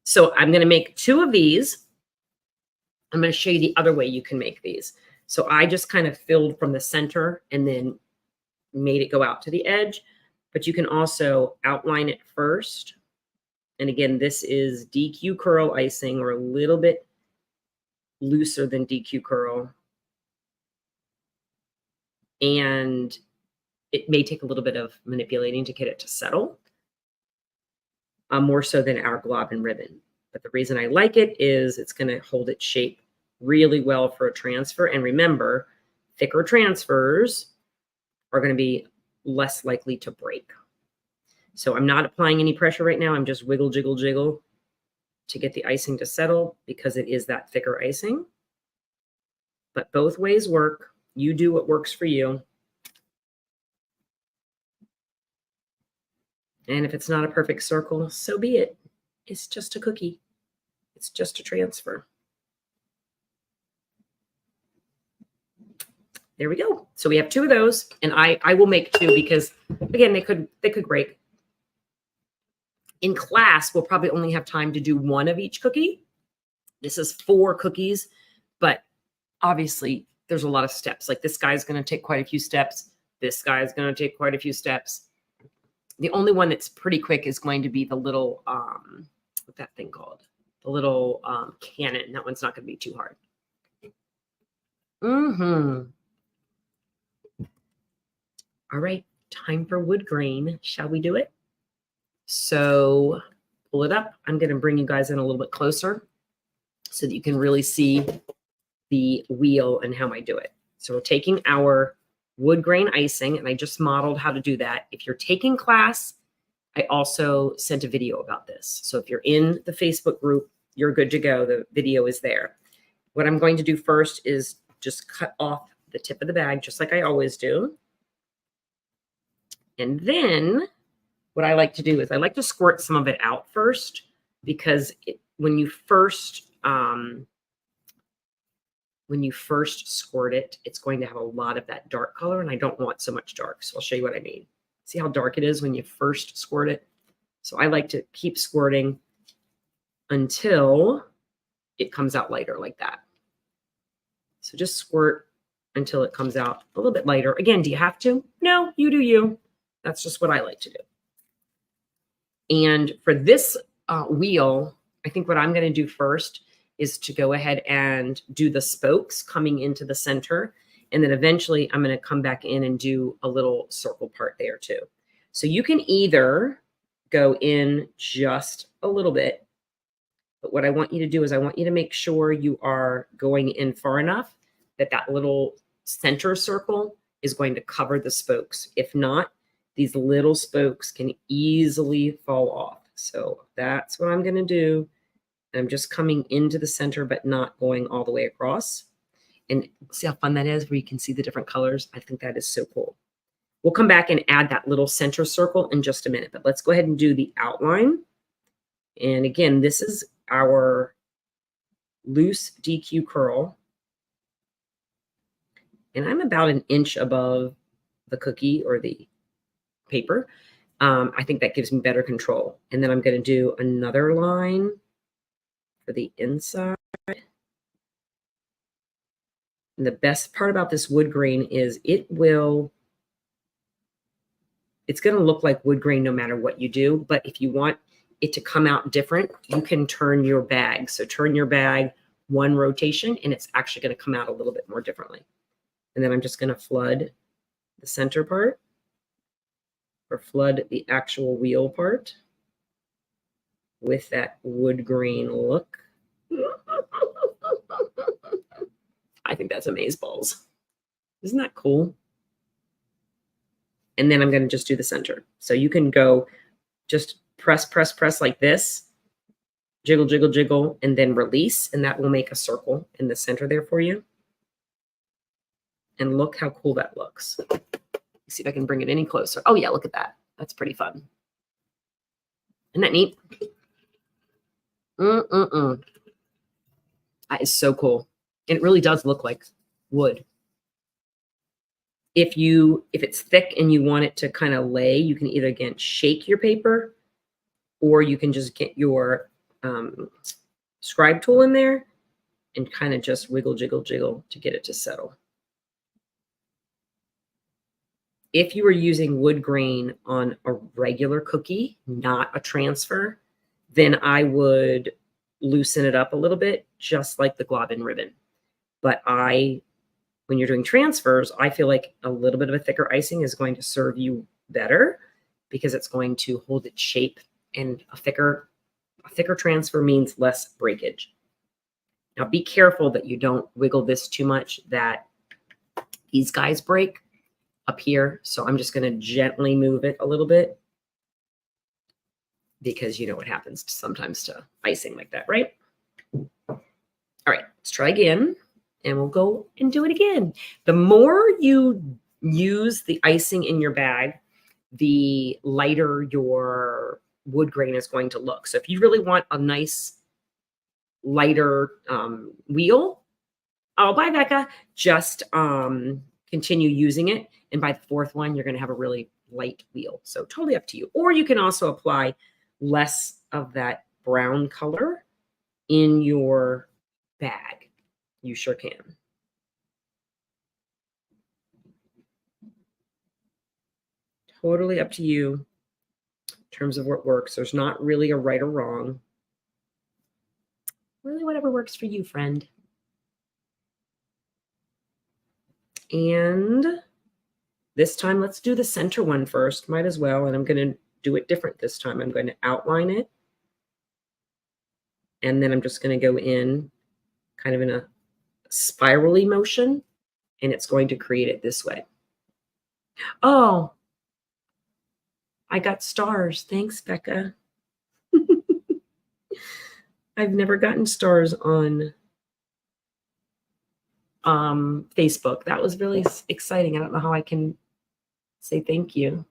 So I'm going to make 2 of these. I'm going to show you the other way you can make these. So I just kind of filled from the center and then made it go out to the edge. But you can also outline it first. And again, this is DQ curl icing, or a little bit looser than DQ curl. And it may take a little bit of manipulating to get it to settle, more so than our glob and ribbon. But the reason I like it is it's going to hold its shape really well for a transfer. And remember, thicker transfers are going to be less likely to break. So I'm not applying any pressure right now. I'm just wiggle, jiggle, jiggle to get the icing to settle because it is that thicker icing. But both ways work. You do what works for you. And if it's not a perfect circle, so be it. It's just a cookie. It's just a transfer. There we go. So we have 2 of those, and I will make 2 because, again, they could break. In class, we'll probably only have time to do 1 of each cookie. This is 4 cookies, but obviously there's a lot of steps. Like this guy's going to take quite a few steps. This guy is going to take quite a few steps. The only one that's pretty quick is going to be the little, what's that thing called? The little cannon. That one's not going to be too hard. All right, time for wood grain. Shall we do it? So pull it up. I'm going to bring you guys in a little bit closer so that you can really see the wheel and how I do it. So we're taking our wood grain icing, and I just modeled how to do that. If you're taking class, I also sent a video about this. So if you're in the Facebook group, you're good to go. The video is there. What I'm going to do first is just cut off the tip of the bag, just like I always do. And then what I like to do is I like to squirt some of it out first, because when you first squirt it, it's going to have a lot of that dark color, and I don't want so much dark. So I'll show you what I mean. See how dark it is when you first squirt it? So I like to keep squirting until it comes out lighter like that. So just squirt until it comes out a little bit lighter. Again, do you have to? No, you do you. That's just what I like to do. And for this wheel, I think what I'm going to do first is to go ahead and do the spokes coming into the center. And then eventually I'm going to come back in and do a little circle part there too. So you can either go in just a little bit, but what I want you to do is I want you to make sure you are going in far enough that that little center circle is going to cover the spokes. If not, these little spokes can easily fall off. So that's what I'm going to do. I'm just coming into the center, but not going all the way across. And see how fun that is, where you can see the different colors? I think that is so cool. We'll come back and add that little center circle in just a minute, but let's go ahead and do the outline. And again, this is our loose DQ curl. And I'm about an inch above the cookie or the paper. I think that gives me better control. And then I'm going to do another line for the inside. And the best part about this wood grain is it's going to look like wood grain no matter what you do. But if you want it to come out different, you can turn your bag. So turn your bag one rotation, and it's actually going to come out a little bit more differently. And then I'm just going to flood the center part, or flood the actual wheel part with that wood grain look. I think that's amazeballs. Isn't that cool? And then I'm going to just do the center. So you can go just press, press, press like this, jiggle, jiggle, jiggle, and then release, and that will make a circle in the center there for you. And look how cool that looks. Let's see if I can bring it any closer. Oh yeah, look at that. That's pretty fun. Isn't that neat? That is so cool. And it really does look like wood. If it's thick and you want it to kind of lay, you can either, again, shake your paper, or you can just get your scribe tool in there and kind of just wiggle, jiggle, jiggle to get it to settle. If you were using wood grain on a regular cookie, not a transfer, then I would loosen it up a little bit, just like the globin ribbon. But when you're doing transfers, I feel like a little bit of a thicker icing is going to serve you better, because it's going to hold its shape, and a thicker transfer means less breakage. Now be careful that you don't wiggle this too much, that these guys break up here. So I'm just going to gently move it a little bit, because you know what happens sometimes to icing like that, right? All right, let's try again, and we'll go and do it again. The more you use the icing in your bag, the lighter your wood grain is going to look. So if you really want a nice lighter wheel, oh, bye, Becca, just continue using it. And by the fourth one, you're going to have a really light wheel. So totally up to you. Or you can also apply less of that brown color in your bag. You sure can. Totally up to you in terms of what works. There's not really a right or wrong. Really, whatever works for you, friend. And this time, let's do the center one first. Might as well. And I'm going to do it different this time. I'm going to outline it And then I'm just going to go in kind of in a spirally motion, and it's going to create it this way. Oh, I got stars. Thanks, Becca. I've never gotten stars on Facebook. That was really exciting. I don't know how I can say thank you.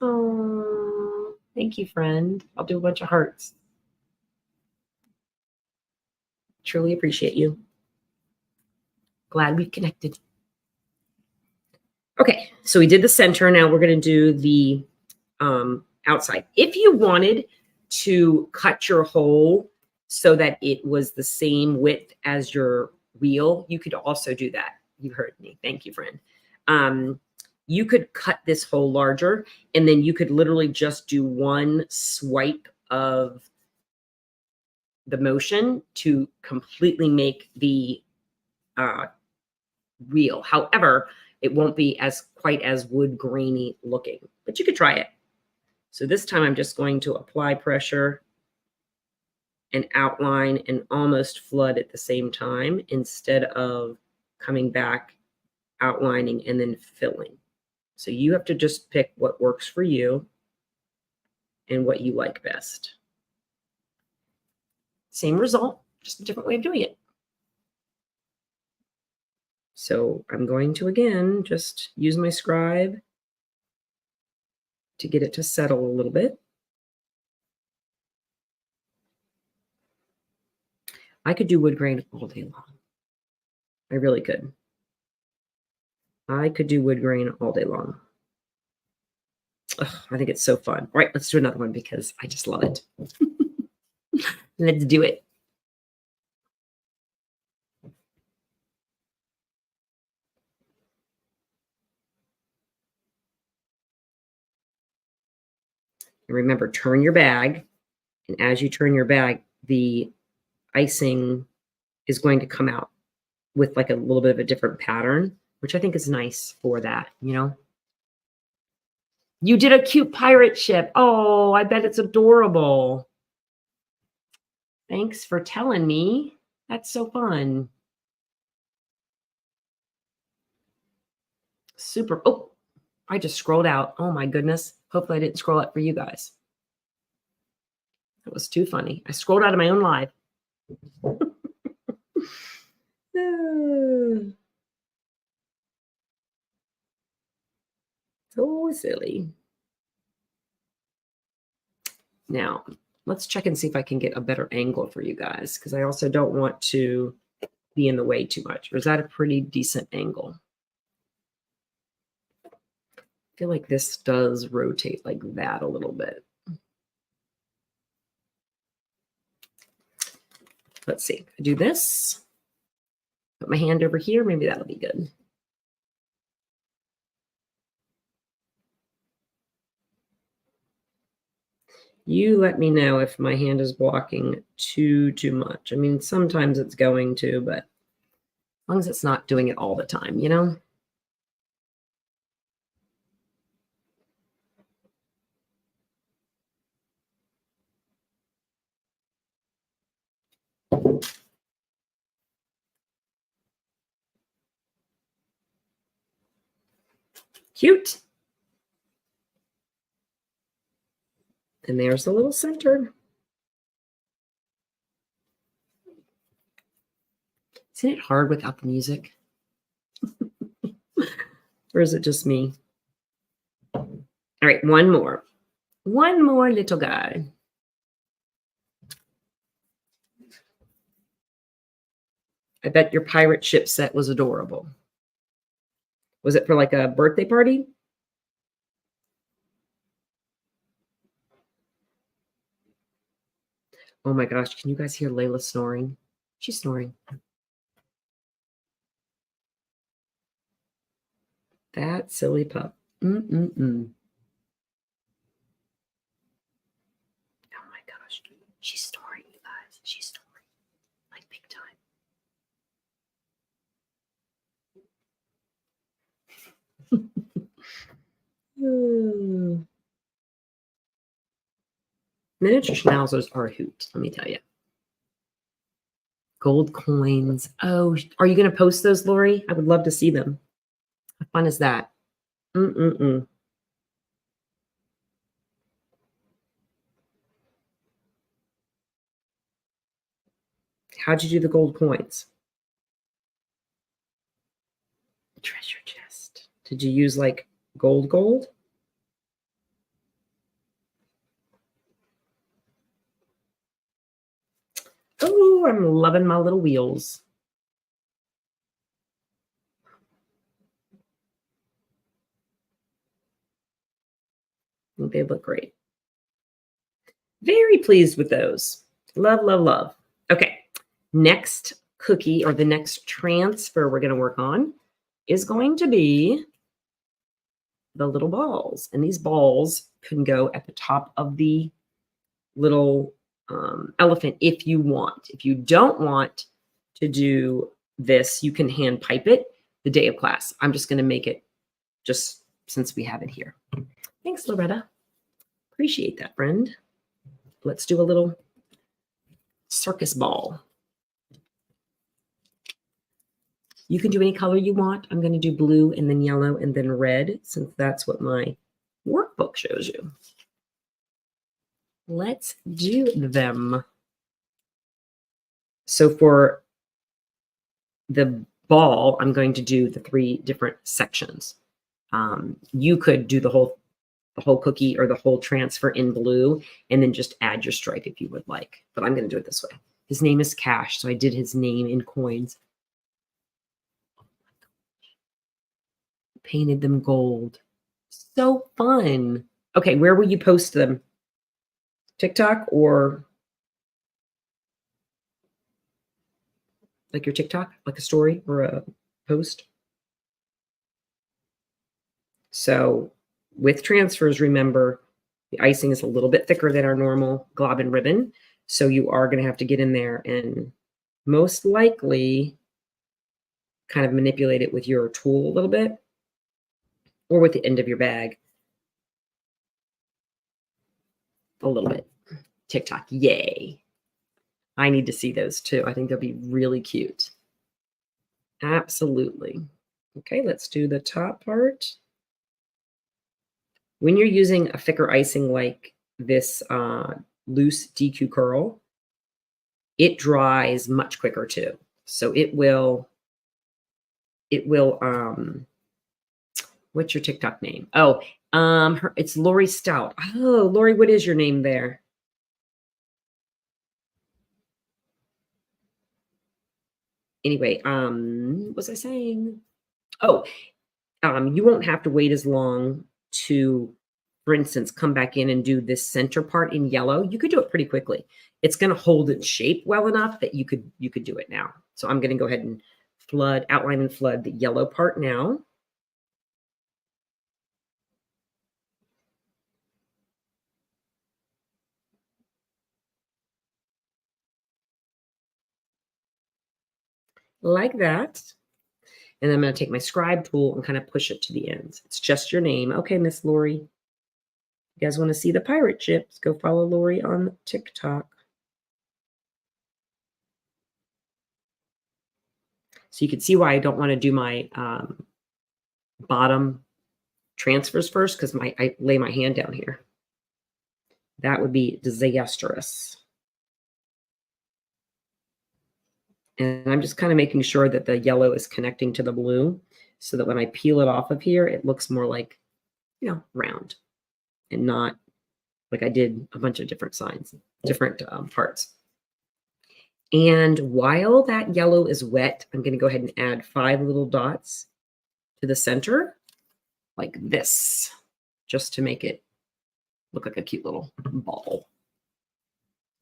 Oh, thank you, friend. I'll do a bunch of hearts. Truly appreciate you. Glad we've connected. Okay, so we did the center. Now we're going to do the outside. If you wanted to cut your hole so that it was the same width as your wheel, you could also do that. You heard me. Thank you, friend. You could cut this hole larger, and then you could literally just do one swipe of the motion to completely make the wheel. However, it won't be as quite as wood grainy looking, but you could try it. So this time I'm just going to apply pressure and outline and almost flood at the same time instead of coming back, outlining, and then filling. So you have to just pick what works for you and what you like best. Same result, just a different way of doing it. So I'm going to, again, just use my scribe to get it to settle a little bit. I could do wood grain all day long. I really could. I could do wood grain all day long. Ugh, I think it's so fun. All right, let's do another one because I just love it. Let's do it. And remember, turn your bag. And as you turn your bag, the icing is going to come out with like a little bit of a different pattern, which I think is nice for that, you know? You did a cute pirate ship. Oh, I bet it's adorable. Thanks for telling me. That's so fun. Super. Oh, I just scrolled out. Oh my goodness. Hopefully I didn't scroll up for you guys. That was too funny. I scrolled out of my own live. So silly. Now, let's check and see if I can get a better angle for you guys, because I also don't want to be in the way too much. Or is that a pretty decent angle? I feel like this does rotate like that a little bit. Let's see. I do this. Put my hand over here. Maybe that'll be good. You let me know if my hand is blocking too much. I mean, sometimes it's going to, but as long as it's not doing it all the time, you know? Cute. And there's the little center. Isn't it hard without the music? Or is it just me? All right, one more. One more little guy. I bet your pirate ship set was adorable. Was it for like a birthday party? Oh my gosh, can you guys hear Layla snoring? She's snoring. That silly pup. Oh my gosh. She's snoring, you guys. She's snoring. Like big time. Miniature schnauzers are a hoot, let me tell you. Gold coins. Oh, are you going to post those, Lori? I would love to see them. How fun is that? Mm-mm-mm. How'd you do the gold coins? Treasure chest. Did you use like gold? Oh, I'm loving my little wheels. I think they look great. Very pleased with those. Love, love, love. Okay. Next cookie, or the next transfer we're going to work on, is going to be the little balls. And these balls can go at the top of the little elephant if you want. If you don't want to do this, you can hand pipe it the day of class. I'm just going to make it just since we have it here. Thanks, Loretta. Appreciate that, friend. Let's do a little circus ball. You can do any color you want. I'm going to do blue and then yellow and then red, since that's what my workbook shows you. Let's do them. So for the ball, I'm going to do the 3 different sections. You could do the whole cookie or the whole transfer in blue and then just add your stripe if you would like. But I'm going to do it this way. His name is Cash, so I did his name in coins. Painted them gold. So fun. Okay, where will you post them? TikTok or like your TikTok, like a story or a post? So with transfers, remember the icing is a little bit thicker than our normal glob and ribbon. So you are going to have to get in there and most likely kind of manipulate it with your tool a little bit or with the end of your bag a little bit. TikTok, yay. I need to see those too. I think they'll be really cute. Absolutely. Okay, let's do the top part. When you're using a thicker icing like this loose DQ curl, it dries much quicker too. So it will, what's your TikTok name? Oh, it's Lori Stout. Oh, Lori, what is your name there? Anyway, what was I saying? Oh, you won't have to wait as long to, for instance, come back in and do this center part in yellow. You could do it pretty quickly. It's going to hold its shape well enough that you could do it now. So I'm going to go ahead and outline and flood the yellow part now. Like that. And I'm going to take my scribe tool and kind of push it to the ends. It's just your name. Okay, Miss Lori. You guys want to see the pirate ships? Go follow Lori on TikTok. So you can see why I don't want to do my bottom transfers first, because I lay my hand down here. That would be disastrous. And I'm just kind of making sure that the yellow is connecting to the blue so that when I peel it off of here, it looks more like, round and not like I did a bunch of different parts. And while that yellow is wet, I'm going to go ahead and add 5 little dots to the center like this, just to make it look like a cute little ball.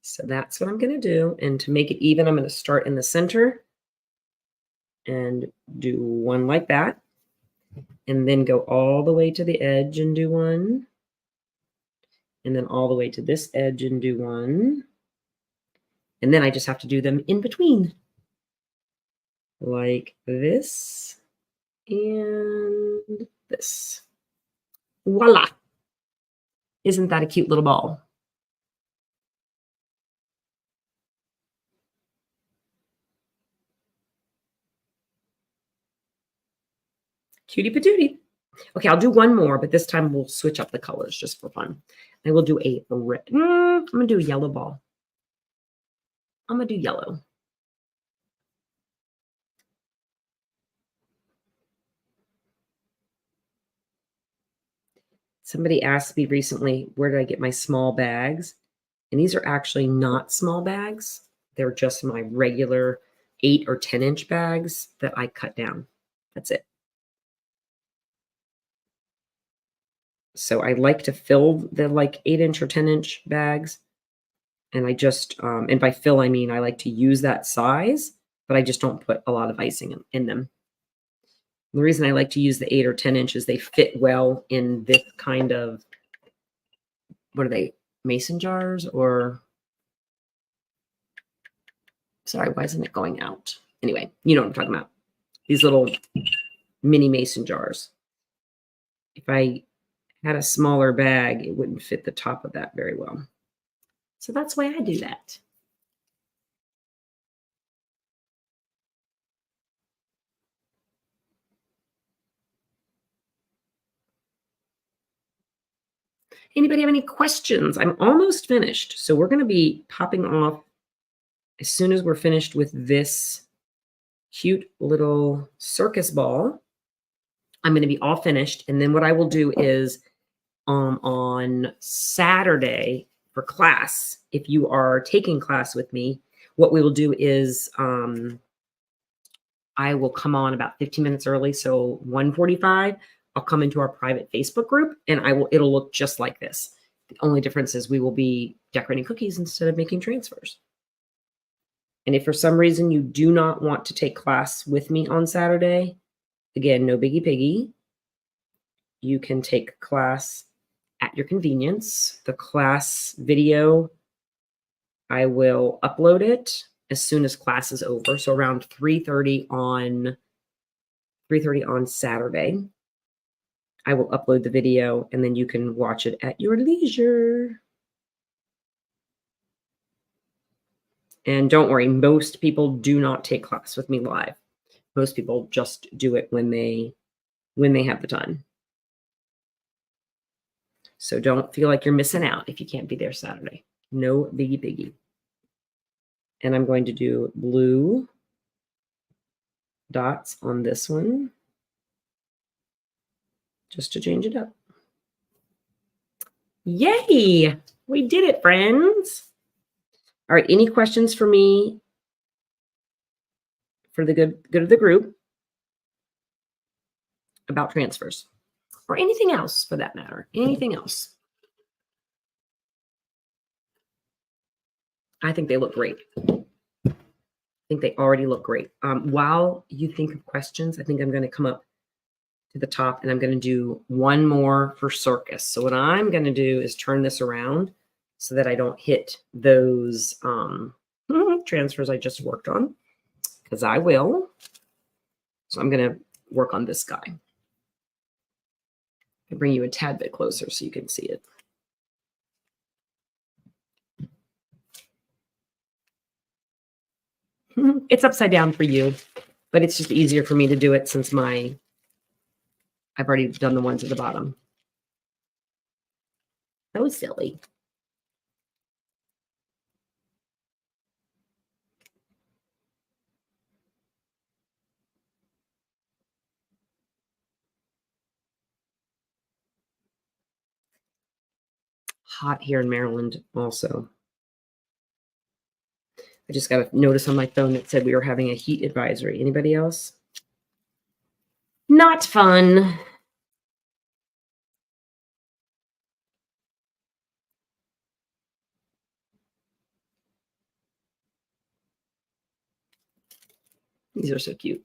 So that's what I'm going to do. And to make it even, I'm going to start in the center and do one like that. And then go all the way to the edge and do one. And then all the way to this edge and do one. And then I just have to do them in between. Like this and this. Voila. Isn't that a cute little ball? Cutie patootie. Okay, I'll do one more, but this time we'll switch up the colors just for fun. I will do a red. I'm going to do a yellow ball. I'm going to do yellow. Somebody asked me recently, where did I get my small bags? And these are actually not small bags. They're just my regular 8 or 10-inch bags that I cut down. That's it. So I like to fill the like 8-inch or 10-inch bags. And I just, and by fill, I mean I like to use that size, but I just don't put a lot of icing in them. The reason I like to use the 8 or 10 inches, they fit well in this kind of, what are they, mason jars or, sorry, why isn't it going out? Anyway, you know what I'm talking about. These little mini mason jars. If I had a smaller bag, it wouldn't fit the top of that very well. So that's why I do that. Anybody have any questions? I'm almost finished. So we're going to be popping off as soon as we're finished with this cute little circus ball. I'm going to be all finished. And then what I will do is on Saturday for class, if you are taking class with me, what we will do is I will come on about 15 minutes early. So 1:45, I'll come into our private Facebook group and it'll look just like this. The only difference is we will be decorating cookies instead of making transfers. And if for some reason you do not want to take class with me on Saturday, again, no biggie piggy. You can take class at your convenience. The class video, I will upload it as soon as class is over. So around 3:30 on Saturday, I will upload the video and then you can watch it at your leisure. And don't worry, most people do not take class with me live. Most people just do it when they have the time. So don't feel like you're missing out if you can't be there Saturday. No biggie biggie. And I'm going to do blue dots on this one just to change it up. Yay! We did it, friends. All right, any questions for me for the good of the group about transfers or anything else for that matter? Anything else? I think they look great. I think they already look great. While you think of questions, I think I'm going to come up to the top and I'm going to do one more for circus. So what I'm going to do is turn this around so that I don't hit those transfers I just worked on, because I will. So I'm going to work on this guy. I'll bring you a tad bit closer so you can see it. It's upside down for you, but it's just easier for me to do it since I've already done the ones at the bottom. That was silly. Hot here in Maryland also. I just got a notice on my phone that said we were having a heat advisory. Anybody else? Not fun. These are so cute.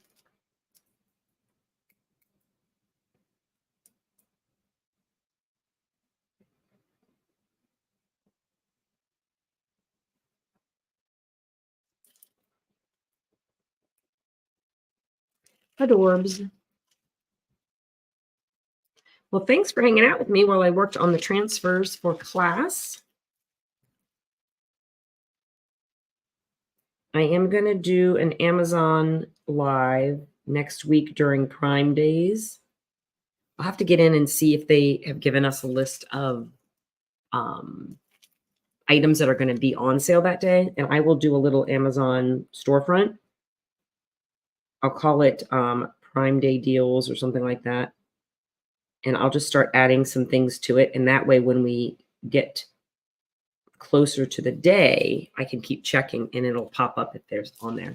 Adorbs. Well, thanks for hanging out with me while I worked on the transfers for class. I am going to do an Amazon live next week during Prime Days. I'll have to get in and see if they have given us a list of items that are going to be on sale that day. And I will do a little Amazon storefront. I'll call it Prime Day deals or something like that. And I'll just start adding some things to it. And that way, when we get closer to the day, I can keep checking and it'll pop up if there's on there.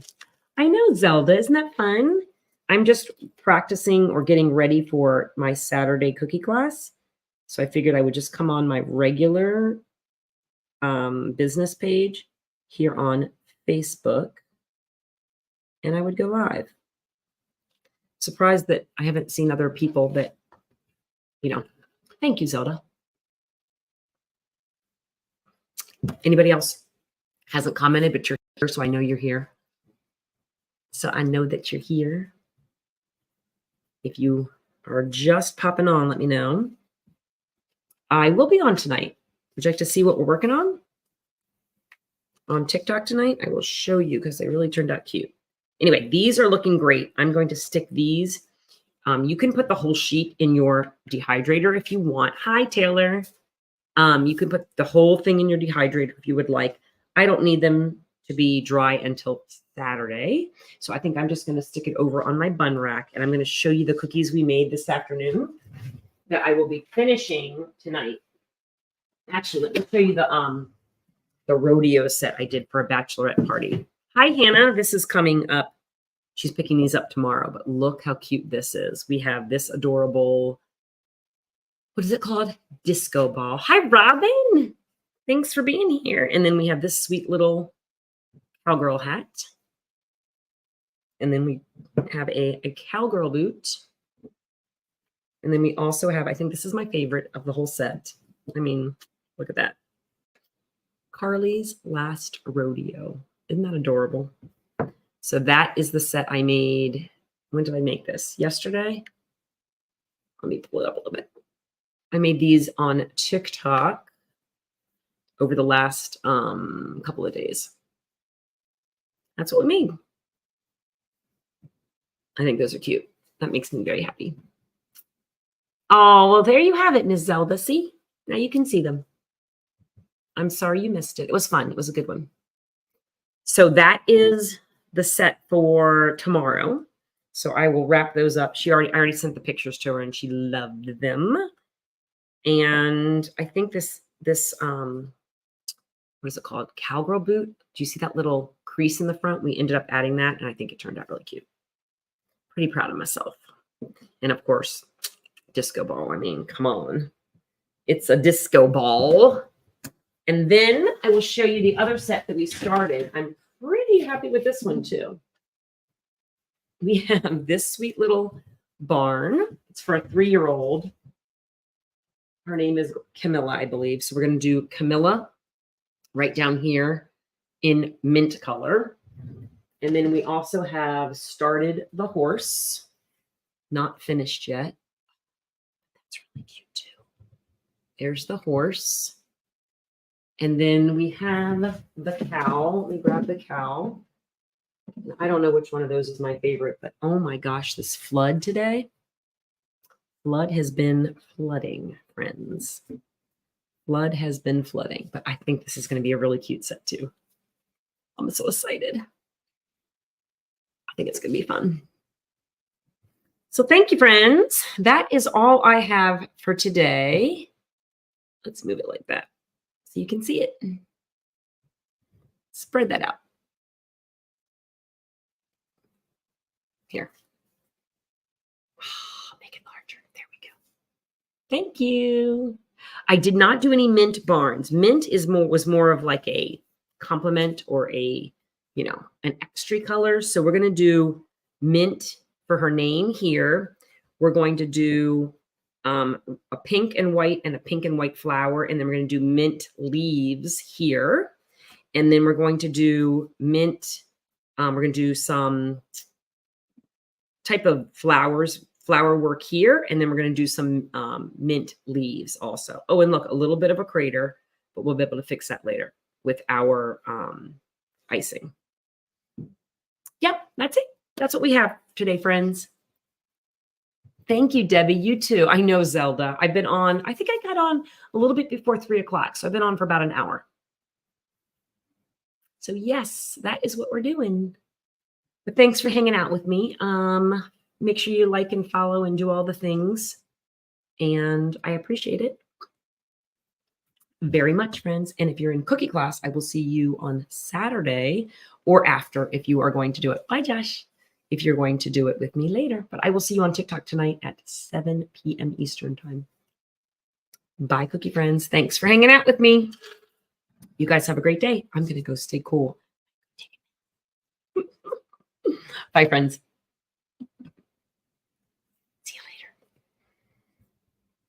I know, Zelda. Isn't that fun? I'm just practicing or getting ready for my Saturday cookie class. So I figured I would just come on my regular business page here on Facebook and I would go live. Surprised that I haven't seen other people that, thank you, Zelda. Anybody else hasn't commented, but you're here, so I know you're here. So I know that you're here. If you are just popping on, let me know. I will be on tonight. Would you like to see what we're working on TikTok tonight? I will show you because they really turned out cute. Anyway, these are looking great. I'm going to stick these. You can put the whole sheet in your dehydrator if you want. Hi, Taylor. You can put the whole thing in your dehydrator if you would like. I don't need them to be dry until Saturday. So I think I'm just going to stick it over on my bun rack. And I'm going to show you the cookies we made this afternoon that I will be finishing tonight. Actually, let me show you the rodeo set I did for a bachelorette party. Hi, Hannah. This is coming up. She's picking these up tomorrow, but look how cute this is. We have this adorable, what is it called? Disco ball. Hi, Robin. Thanks for being here. And then we have this sweet little cowgirl hat. And then we have a cowgirl boot. And then we also have, I think this is my favorite of the whole set. I mean, look at that. Carly's Last Rodeo. Isn't that adorable? So that is the set I made. When did I make this? Yesterday? Let me pull it up a little bit. I made these on TikTok over the last couple of days. That's what we made. I think those are cute. That makes me very happy. Oh, well, there you have it, Ms. Zelda. See? Now you can see them. I'm sorry you missed it. It was fun. It was a good one. So that is the set for tomorrow. So I will wrap those up. I already sent the pictures to her and she loved them. And I think this what is it called? Cowgirl boot. Do you see that little crease in the front? We ended up adding that and I think it turned out really cute. Pretty proud of myself. And of course, disco ball. I mean, come on. It's a disco ball. And then I will show you the other set that we started. I'm pretty happy with this one too. We have this sweet little barn. It's for a 3-year-old. Her name is Camilla, I believe. So we're going to do Camilla right down here in mint color. And then we also have started the horse. Not finished yet. That's really cute too. There's the horse. And then we have the cow. Let me grab the cow. I don't know which one of those is my favorite, but oh my gosh, this flood today. Flood has been flooding, friends. Flood has been flooding, but I think this is going to be a really cute set too. I'm so excited. I think it's going to be fun. So thank you, friends. That is all I have for today. Let's move it like that so you can see it. Spread that out. Here. Make it larger. There we go. Thank you. I did not do any mint barns. Mint was more of like a complement or an extra color. So we're going to do mint for her name here. We're going to do a pink and white and a pink and white flower. And then we're going to do mint leaves here. And then we're going to do mint. We're going to do some type of flower work here. And then we're going to do some mint leaves also. Oh, and look, a little bit of a crater, but we'll be able to fix that later with our icing. Yep, that's it. That's what we have today, friends. Thank you, Debbie. You too. I know Zelda. I've been on, I think I got on a little bit before 3 o'clock. So I've been on for about an hour. So yes, that is what we're doing. But thanks for hanging out with me. Make sure you like and follow and do all the things. And I appreciate it very much, friends. And if you're in cookie class, I will see you on Saturday or after if you are going to do it. Bye, Josh. If you're going to do it with me later. But I will see you on TikTok tonight at 7 p.m. Eastern time. Bye, cookie friends. Thanks for hanging out with me. You guys have a great day. I'm going to go stay cool. Bye, friends.